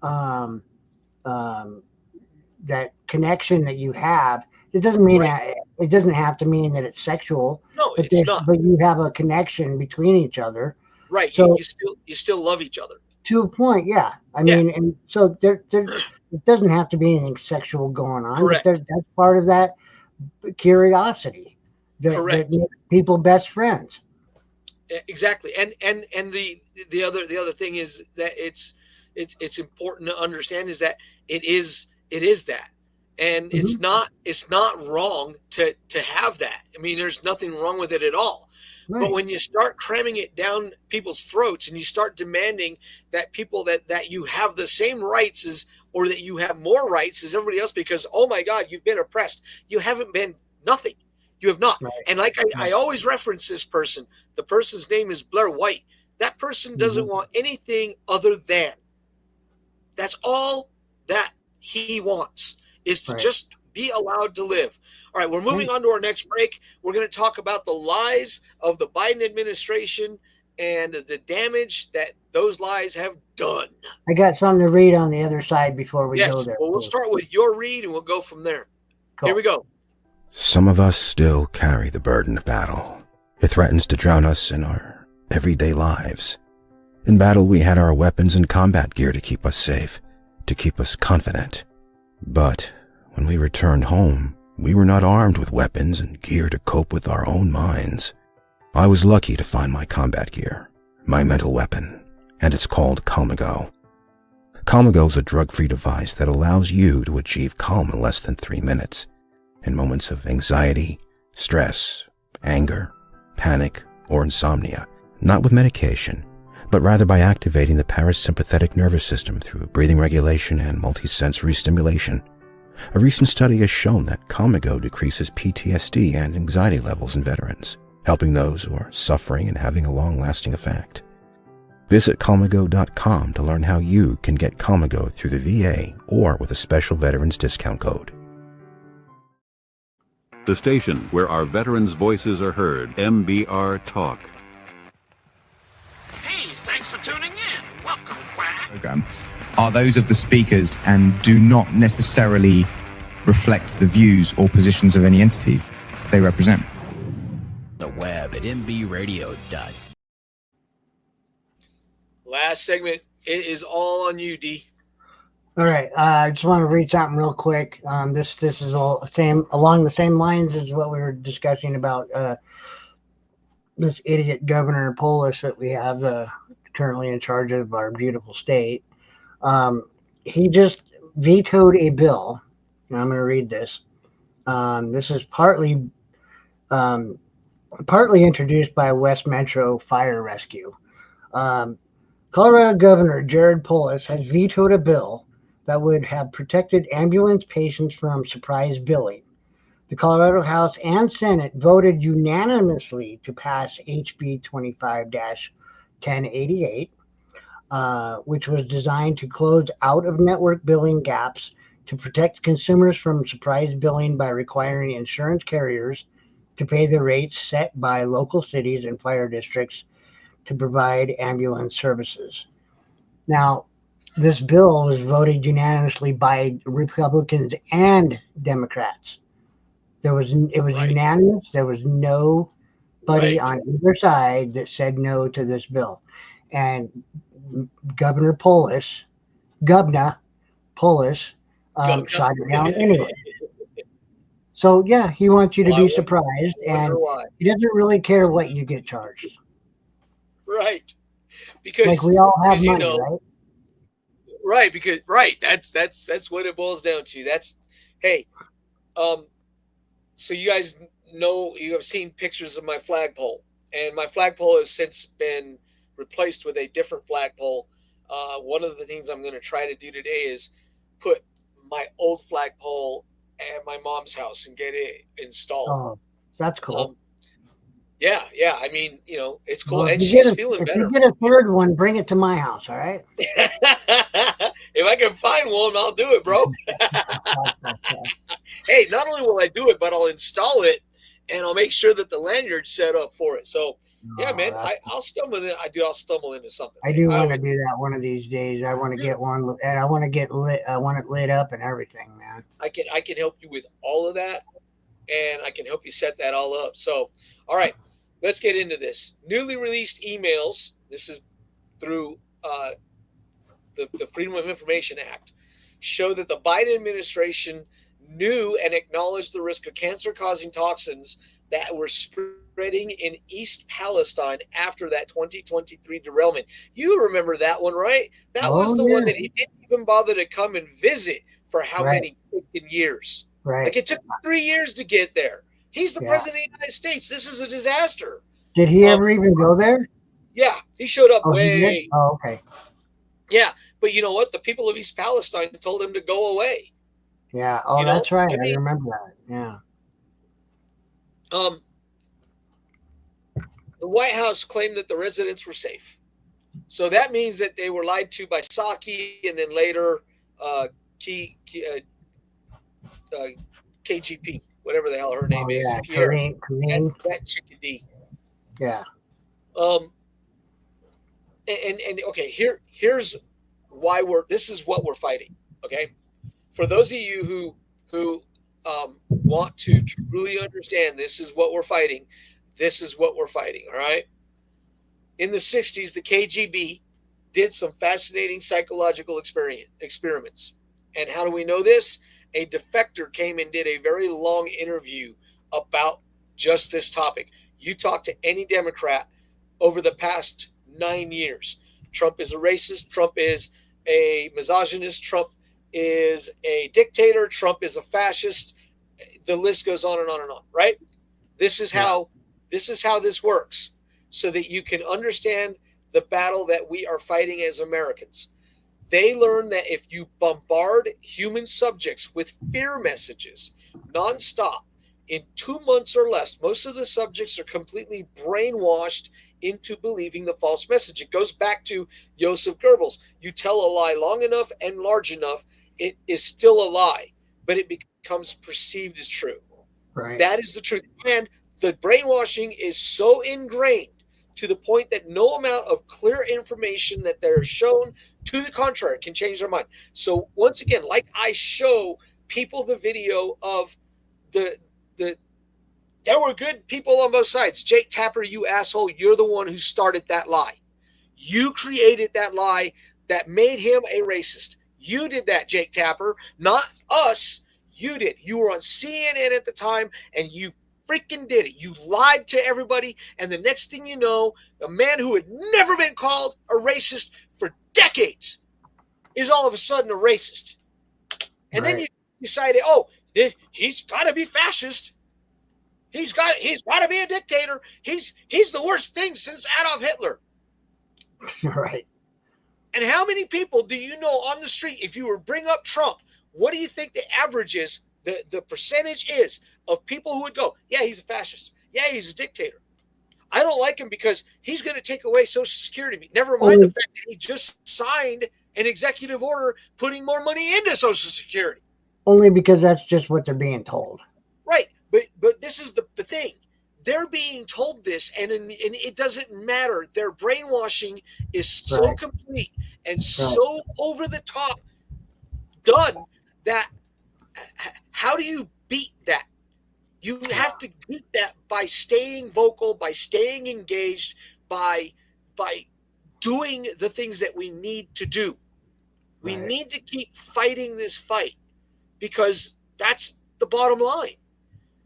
that connection that you have. It doesn't mean that it doesn't have to mean that it's sexual. No, it's not. But you have a connection between each other. Right. So you still love each other. To a point, yeah. I mean, and so there it doesn't have to be anything sexual going on. Correct. But that's part of that curiosity that makes people best friends. Exactly. And the other thing is that it's important to understand is that it is that. And it's not wrong to have that. I mean, there's nothing wrong with it at all. Right. But when you start cramming it down people's throats and you start demanding that people that you have the same rights as, or that you have more rights as everybody else because, oh my God, you've been oppressed. You haven't been nothing. You have not. Right. And like I always reference this person. The person's name is Blair White. That person doesn't want anything other than. That's all that he wants, is to just be allowed to live. All right, we're moving on to our next break. We're going to talk about the lies of the Biden administration and the damage that those lies have done. I got something to read on the other side before we go there. Well, we'll start with your read and we'll go from there. Cool. Here we go. Some of us still carry the burden of battle. It threatens to drown us in our everyday lives. In battle, we had our weapons and combat gear to keep us safe, to keep us confident. But when we returned home, we were not armed with weapons and gear to cope with our own minds. I was lucky to find my combat gear, my mental weapon, and it's called Calmago. Calmago is a drug-free device that allows you to achieve calm in less than 3 minutes, in moments of anxiety, stress, anger, panic, or insomnia, not with medication, but rather by activating the parasympathetic nervous system through breathing regulation and multisensory stimulation. A recent study has shown that Calmago decreases PTSD and anxiety levels in veterans, helping those who are suffering and having a long-lasting effect. Visit Calmago.com to learn how you can get Calmago through the VA or with a special veterans discount code. The station where our veterans' voices are heard, MBR Talk. Hey, thanks for tuning in. Welcome, Quack. Program are those of the speakers and do not necessarily reflect the views or positions of any entities they represent. The web at mbradio.com. Last segment. It is all on you, D. All right. I just want to read something real quick. This is all along the same lines as what we were discussing about this idiot Governor Polis that we have currently in charge of our beautiful state. He just vetoed a bill. And I'm going to read this. This is partly introduced by West Metro Fire Rescue. Colorado Governor Jared Polis has vetoed a bill that would have protected ambulance patients from surprise billing. The Colorado House and Senate voted unanimously to pass HB 25-1088, which was designed to close out-of-network billing gaps to protect consumers from surprise billing by requiring insurance carriers to pay the rates set by local cities and fire districts to provide ambulance services. Now, this bill was voted unanimously by Republicans and Democrats. It was unanimous. There was nobody on either side that said no to this bill. And Governor Polis shot it down anyway. So, yeah, he wants you to be surprised, and he doesn't really care what you get charged. Right. Because like we all have money, right? Right, because that's what it boils down to. So you guys know, you have seen pictures of my flagpole, and my flagpole has since been replaced with a different flagpole. One of the things I'm going to try to do today is put my old flagpole at my mom's house and get it installed. Oh, that's cool. Yeah. I mean, it's cool, well, and she's feeling better. If you get a third one, bring it to my house, all right? If I can find one, I'll do it, bro. Hey, not only will I do it, but I'll install it, and I'll make sure that the lanyard's set up for it. So, yeah, man, I'll stumble in. I'll stumble into something. I do want to do that one of these days. I want to get one, and I want to get lit. I want it lit up and everything, man. I can help you with all of that, and I can help you set that all up. So, all right, let's get into this. Newly released emails. This is through the Freedom of Information Act. Show that the Biden administration knew and acknowledged the risk of cancer-causing toxins that were spreading in East Palestine after that 2023 derailment. You remember that one, right? That was the one that he didn't even bother to come and visit for how many freaking years? Right. Like, it took 3 years to get there. He's the president of the United States. This is a disaster. Did he ever even go there? Yeah, he showed up He did? Oh, okay. Yeah, but you know what? The people of East Palestine told him to go away. Yeah. Oh, that's right. I remember that. Yeah. The White House claimed that the residents were safe. So that means that they were lied to by Psaki, and then later KGP, whatever the hell her name is. Yeah, Pierre. Karine. That chickadee. Yeah. And okay, here's why this is what we're fighting. Okay, for those of you who want to truly understand, this is what we're fighting. This is what we're fighting. All right. In the 60s, the KGB did some fascinating psychological experiments. And how do we know this? A defector came and did a very long interview about just this topic. You talk to any Democrat over the past 9 years. Trump is a racist. Trump is a misogynist. Trump is a dictator. Trump is a fascist. The list goes on and on and on, right? This is how this works, so that you can understand the battle that we are fighting as Americans. They learn that if you bombard human subjects with fear messages nonstop in 2 months or less, most of the subjects are completely brainwashed into believing the false message. It goes back to Joseph Goebbels. You tell a lie long enough and large enough, it is still a lie, but it becomes perceived as true. Right. That is the truth. And the brainwashing is so ingrained to the point that no amount of clear information that they're shown to the contrary can change their mind. So once again, like I show people the video of there were good people on both sides. Jake Tapper, you asshole, you're the one who started that lie. You created that lie that made him a racist. You did that, Jake Tapper, not us. You did. You were on CNN at the time, and you freaking did it. You lied to everybody, and the next thing you know, a man who had never been called a racist for decades is all of a sudden a racist. And then you decided, he's got to be fascist. He's got to be a dictator. He's the worst thing since Adolf Hitler. Right. And how many people do you know on the street, if you were to bring up Trump, what do you think the average is, the percentage is of people who would go, yeah, he's a fascist. Yeah, he's a dictator. I don't like him because he's going to take away Social Security. Never mind the fact that he just signed an executive order putting more money into Social Security. Only because that's just what they're being told. Right. But this is the thing. They're being told this, and it doesn't matter. Their brainwashing is so complete and so over the top done that how do you beat that? You have to beat that by staying vocal, by staying engaged, by doing the things that we need to do. We need to keep fighting this fight because that's the bottom line.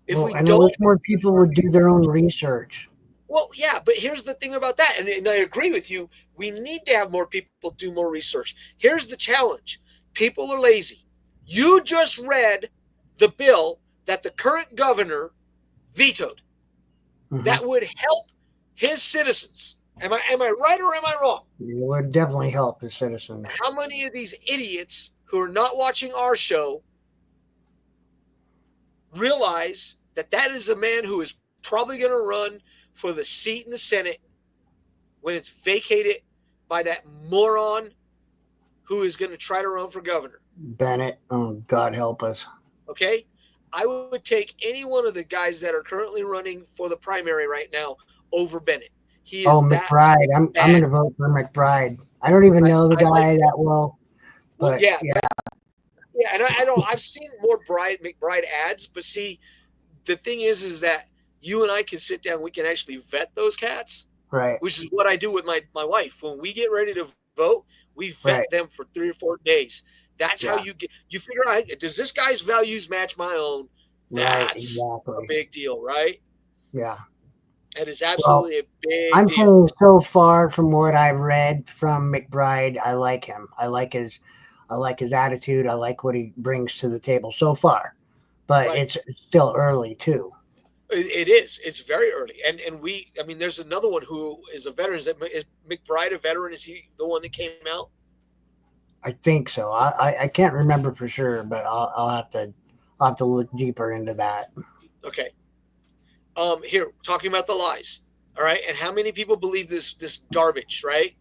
If we and don't, I wish more people would do their own research. Well, yeah, but here's the thing about that, and I agree with you. We need to have more people do more research. Here's the challenge. People are lazy. You just read the bill that the current governor vetoed that would help his citizens. Am I right or am I wrong? It would definitely help the citizens. How many of these idiots who are not watching our show realize that is a man who is probably going to run for the seat in the Senate when it's vacated by that moron who is going to try to run for governor? Bennett. Oh, God help us. Okay? I would take any one of the guys that are currently running for the primary right now over Bennett. He is McBride. I'm going to vote for McBride. I don't even know the guy that well. But yeah, and I don't. I've seen more McBride ads, but see, the thing is that you and I can sit down. We can actually vet those cats, right? Which is what I do with my wife. When we get ready to vote, we vet them for 3 or 4 days. That's how you figure out, does this guy's values match my own? That's a big deal, right? Yeah. That is absolutely a big I'm deal. saying so far from what I've read from McBride, I like him. I like his attitude. I like what he brings to the table so far. But it's still early too. It is. It's very early. And there's another one who is a veteran. Is McBride a veteran? Is he the one that came out? I think so. I can't remember for sure, but I'll have to look deeper into that. Okay. Here, talking about the lies. All right. And how many people believe this garbage, right?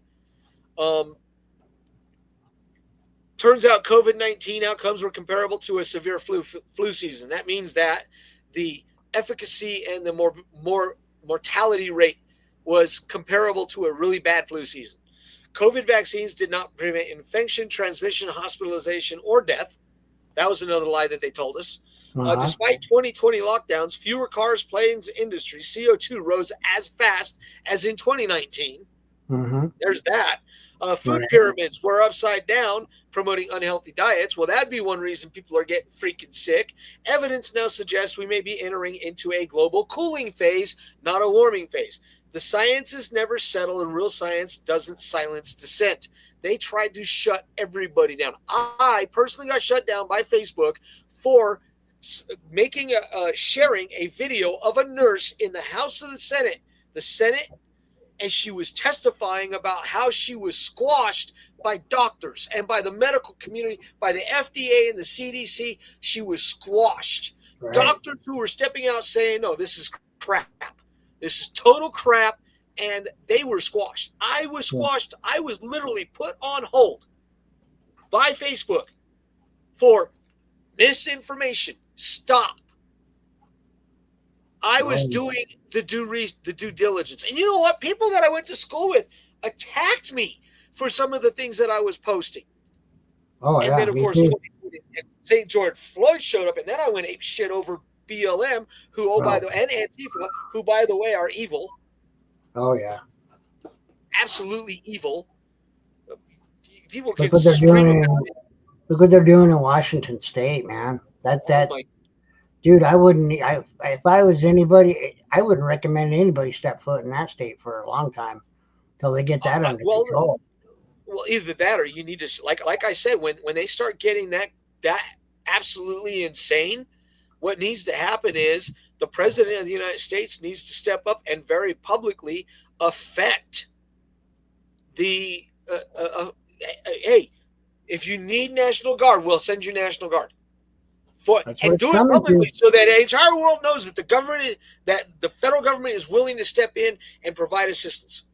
Turns out COVID-19 outcomes were comparable to a severe flu season. That means that the efficacy and the more mortality rate was comparable to a really bad flu season. COVID vaccines did not prevent infection, transmission, hospitalization, or death. That was another lie that they told us. Despite 2020 lockdowns, fewer cars, planes, industry, CO2 rose as fast as in 2019. There's that. Food pyramids were upside down, promoting unhealthy diets. Well, that'd be one reason people are getting freaking sick. Evidence now suggests we may be entering into a global cooling phase, not a warming phase. The sciences never settle, and real science doesn't silence dissent. They tried to shut everybody down. I personally got shut down by Facebook for sharing a video of a nurse in the House of the Senate, and she was testifying about how she was squashed by doctors and by the medical community, by the FDA and the CDC. She was squashed. Right. Doctors who were stepping out saying, no, this is crap. This is total crap. And they were squashed. I was squashed. I was literally put on hold by Facebook for misinformation. Stop. I was doing the due diligence. And you know what? People that I went to school with attacked me for some of the things that I was posting. Oh, and then, of course, St. George Floyd showed up, and then I went ape shit over BLM, and Antifa, who, by the way, are evil. Oh, yeah. Absolutely evil. People look what they're doing. Look what they're doing in Washington State, man. Dude, I wouldn't. If I was anybody, I wouldn't recommend anybody step foot in that state for a long time until they get that under control. Well, either that or you need to, like I said, when they start getting that absolutely insane, what needs to happen is the president of the United States needs to step up and very publicly affect the. Hey, if you need National Guard, we'll send you National Guard. And do it publicly so that the entire world knows that the federal government is willing to step in and provide assistance.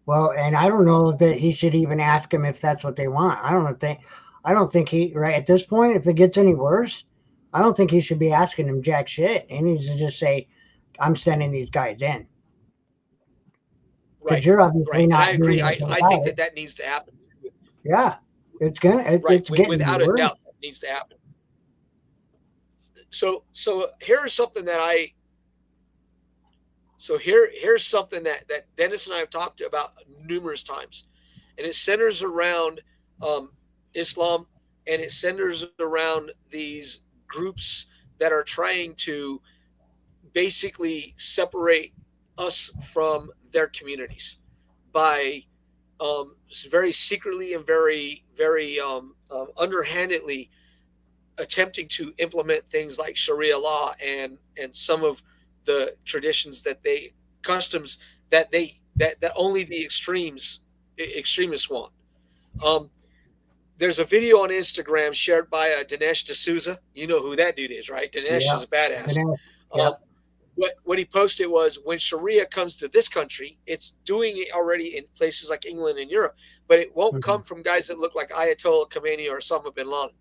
Well, and I don't know that he should even ask them if that's what they want. I don't think he, right at this point, if it gets any worse, I don't think he should be asking them jack shit. He needs to just say, I'm sending these guys in. Right. You're obviously not. I agree. I think that needs to happen. Yeah. It's getting without worse. A doubt that needs to happen. So here's something that here's something that Dennis and I have talked about numerous times, and it centers around Islam, and it centers around these groups that are trying to basically separate us from their communities by very secretly and very, very underhandedly attempting to implement things like Sharia law and some of the traditions customs that only the extremists want. There's a video on Instagram shared by Dinesh D'Souza. You know who that dude is, right? Dinesh is a badass. What he posted was, when Sharia comes to this country, it's doing it already in places like England and Europe, but it won't come from guys that look like Ayatollah Khomeini or Osama bin Laden.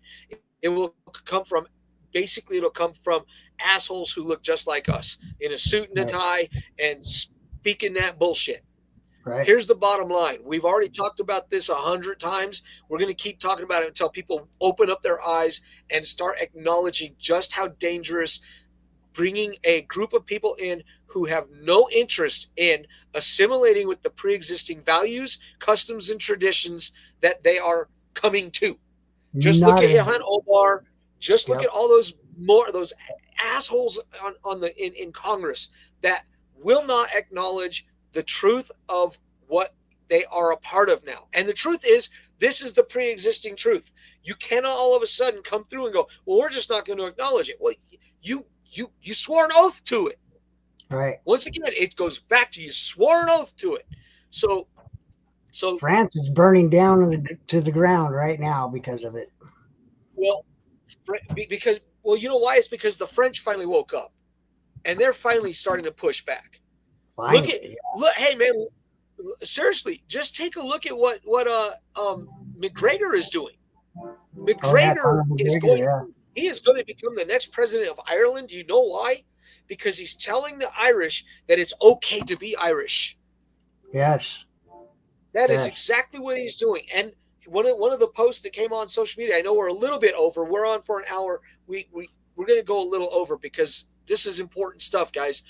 It will come from, basically, it'll come from assholes who look just like us in a suit and a tie and speaking that bullshit. Right. Here's the bottom line. We've already talked about this 100 times. We're going to keep talking about it until people open up their eyes and start acknowledging just how dangerous bringing a group of people in who have no interest in assimilating with the pre-existing values, customs, and traditions that they are coming to. Just look at Ilhan Omar. Just look at all those assholes in Congress that will not acknowledge the truth of what they are a part of now. And the truth is, this is the pre-existing truth. You cannot all of a sudden come through and go, well, we're just not going to acknowledge it. Well, you swore an oath to it. Right. Once again, it goes back to you swore an oth to it. So France is burning down to the ground right now because of it. Well, you know why? It's because the French finally woke up, and they're finally starting to push back. Hey man, seriously, just take a look at what McGregor is doing. McGregor is going. Yeah. He is going to become the next president of Ireland. Do you know why? Because he's telling the Irish that it's okay to be Irish. Yes. That is exactly what he's doing. And one of the posts that came on social media, I know we're a little bit over. We're on for an hour. We're going to go a little over because this is important stuff, guys.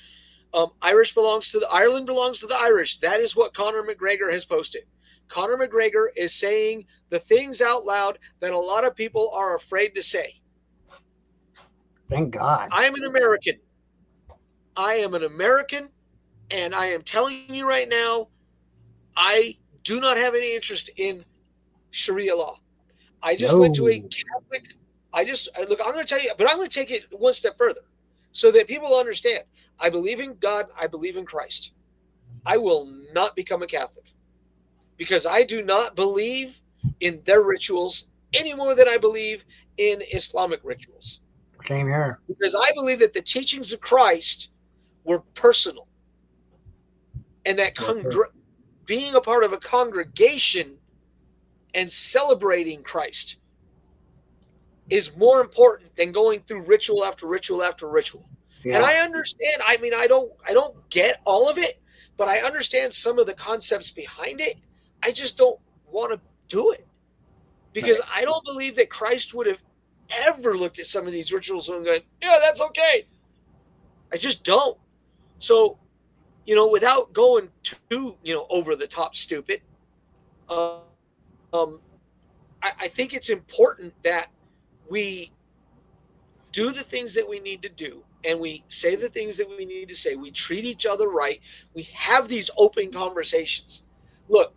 Ireland belongs to the Irish. That is what Conor McGregor has posted. Conor McGregor is saying the things out loud that a lot of people are afraid to say. Thank God. I am an American. I am an American, and I am telling you right now, I do not have any interest in Sharia law. I just went to a Catholic. Look, I'm going to tell you, but I'm going to take it one step further so that people understand. I believe in God. I believe in Christ. I will not become a Catholic because I do not believe in their rituals any more than I believe in Islamic rituals. Same here. Because I believe that the teachings of Christ were personal, and that being a part of a congregation and celebrating Christ is more important than going through ritual after ritual after ritual. Yeah. And I understand. I mean, I don't get all of it, but I understand some of the concepts behind it. I just don't want to do it because I don't believe that Christ would have ever looked at some of these rituals and going, yeah, that's okay. I just don't. So, without going too, over the top stupid, I think it's important that we do the things that we need to do and we say the things that we need to say. We treat each other right. We have these open conversations. Look,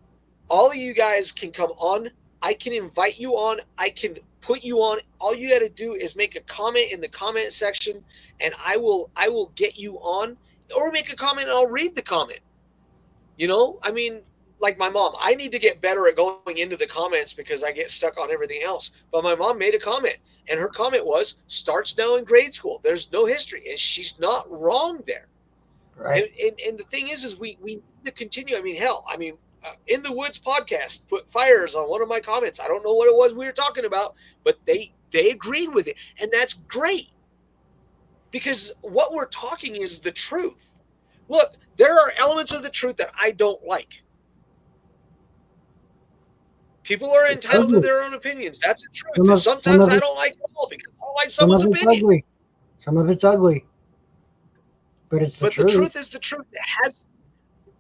all of you guys can come on. I can invite you on. I can put you on. All you got to do is make a comment in the comment section and I will get you on, or make a comment and I'll read the comment. I mean, like my mom, I need to get better at going into the comments because I get stuck on everything else. But my mom made a comment and her comment was, starts now in grade school. There's no history. And she's not wrong there. Right. And the thing is we need to continue. I mean, hell, In the Woods podcast put fires on one of my comments. I don't know what it was we were talking about, but they agreed with it. And that's great because what we're talking is the truth. Look, there are elements of the truth that I don't like. People are entitled to their own opinions. That's the truth. And sometimes I don't like it all because I don't like someone's opinion. Ugly. Some of it's ugly. But it's the truth. The truth is the truth. It has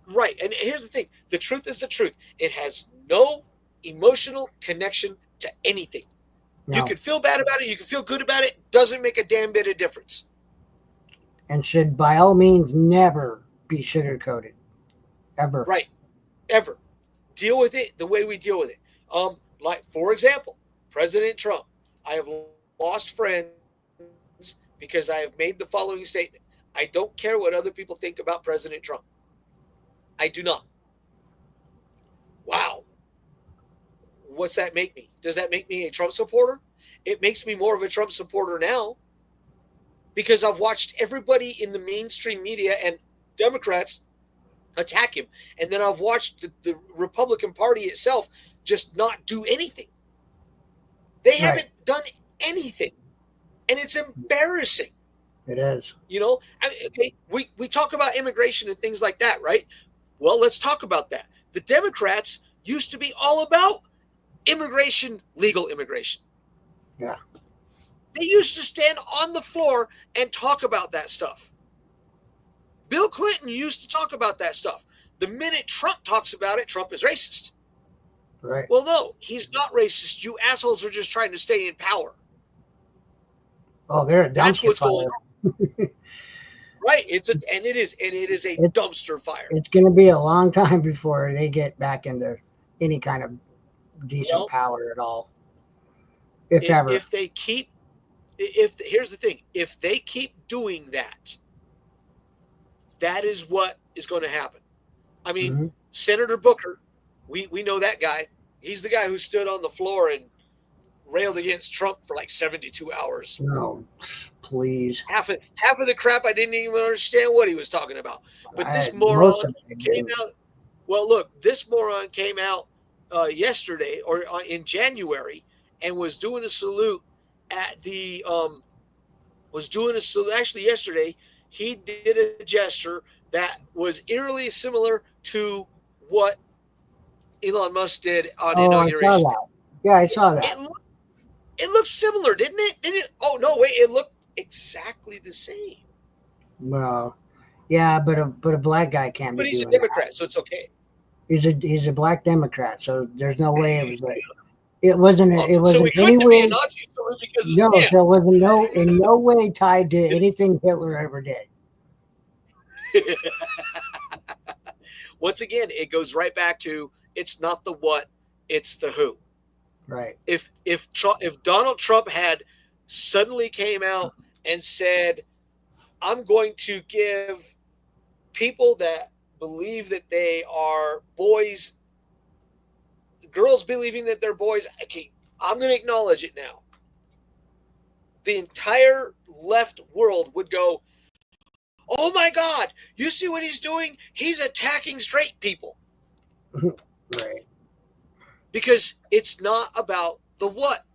right. And here's the thing. The truth is the truth. It has no emotional connection to anything. No. You can feel bad about it. You can feel good about it. Doesn't make a damn bit of difference. And should by all means never be sugar-coated. Ever. Right. Ever. Deal with it the way we deal with it. Like, for example, President Trump. I have lost friends because I have made the following statement. I don't care what other people think about President Trump. I do not. Wow. What's that make me? Does that make me a Trump supporter? It makes me more of a Trump supporter now because I've watched everybody in the mainstream media and Democrats attack him. And then I've watched the Republican Party itself just not do anything. They haven't done anything. And it's embarrassing. It is. Okay, we talk about immigration and things like that, right? Well, let's talk about that. The Democrats used to be all about immigration, legal immigration. Yeah. They used to stand on the floor and talk about that stuff. Bill Clinton used to talk about that stuff. The minute Trump talks about it, Trump is racist. Right. Well, no, he's not racist. You assholes are just trying to stay in power. Oh, they're a dumpster That's what's fire. going on. Right. It is a dumpster fire. It's going to be a long time before they get back into any kind of decent power at all. If ever. Here's the thing. If they keep doing that, that is what is going to happen. I mean, Senator Booker, we know that guy. He's the guy who stood on the floor and railed against Trump for like 72 hours. No, please. Half of the crap I didn't even understand what he was talking about. But this moron came out. Well, look, this moron came out yesterday or in January and was doing a salute at the actually yesterday. He did a gesture that was eerily similar to what Elon Musk did on inauguration. I saw that. Yeah, I saw that. It looked similar, didn't it? Didn't it? Oh no, wait! It looked exactly the same. Well, yeah, but a black guy can't. But be he's a doing Democrat, that. so it's okay. He's a black Democrat, so there's no way it was like it wasn't. It So wasn't he couldn't be anyway. a Nazi salute because it's No, him. so it was in no way tied to anything Hitler ever did. Once again, it goes right back to it's not the what, it's the who. Right. If Donald Trump had suddenly came out and said, I'm going to give people that believe that they are boys, girls believing that they're boys, okay, I'm going to acknowledge it now. The entire left world would go, oh my God, you see what he's doing? He's attacking straight people. Right. Because it's not about the what.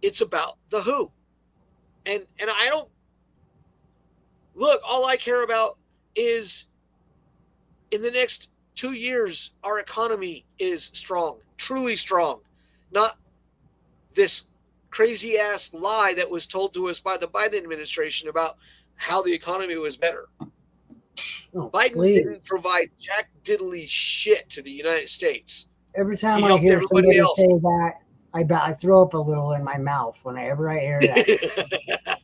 It's about the who. And I don't look, all I care about is in the next 2 years, our economy is strong, truly strong. Not this crazy ass lie that was told to us by the Biden administration about how the economy was better. Oh, Biden please. didn't provide jack diddly shit to the United States. Every time He I helped hear everybody somebody else. say that, I throw up a little in my mouth whenever I hear that.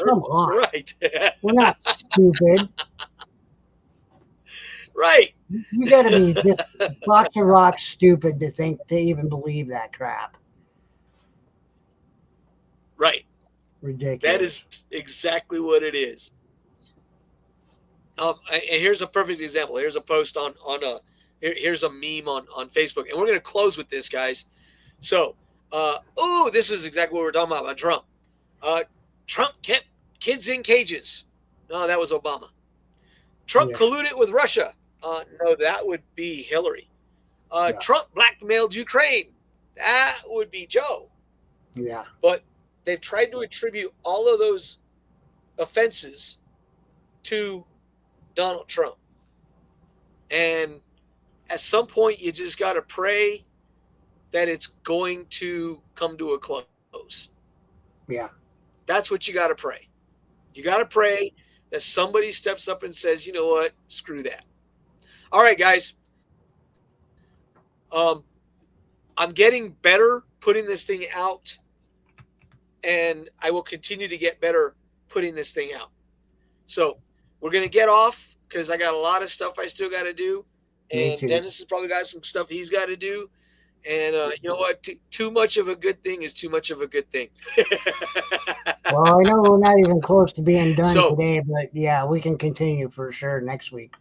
Come on. Right. We're not stupid. Right. You got to be just box of rock stupid to even believe that crap. Right. Ridiculous. That is exactly what it is. And here's a perfect example. Here's a post here's a meme on Facebook, and we're going to close with this, guys. So, this is exactly what we're talking about Trump. Trump kept kids in cages. No, that was Obama. Trump colluded with Russia. No, that would be Hillary. Trump blackmailed Ukraine. That would be Joe. Yeah. But they've tried to attribute all of those offenses to Donald Trump. And at some point, you just got to pray that it's going to come to a close. Yeah. That's what you got to pray. You got to pray that somebody steps up and says, you know what, screw that. All right, guys. I'm getting better putting this thing out, and I will continue to get better putting this thing out. So we're going to get off because I got a lot of stuff I still got to do. And Dennis has probably got some stuff he's got to do. And you know what? Too much of a good thing is too much of a good thing. Well, I know we're not even close to being done today, but yeah, we can continue for sure next week.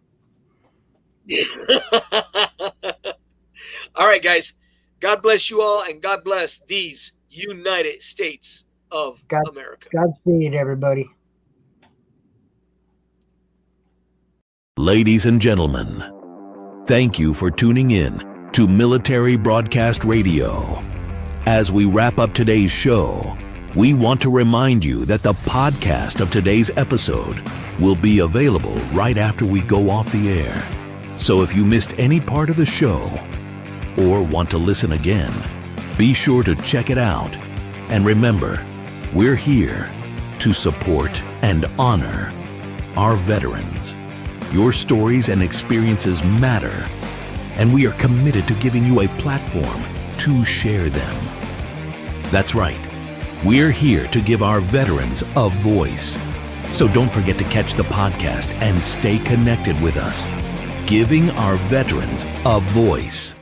All right, guys. God bless you all, and God bless these United States of America. Godspeed, everybody. Ladies and gentlemen, thank you for tuning in to Military Broadcast Radio. As we wrap up today's show, we want to remind you that the podcast of today's episode will be available right after we go off the air. So if you missed any part of the show or want to listen again, be sure to check it out. And remember, we're here to support and honor our veterans. Your stories and experiences matter, and we are committed to giving you a platform to share them. That's right. We're here to give our veterans a voice. So don't forget to catch the podcast and stay connected with us. Giving our veterans a voice.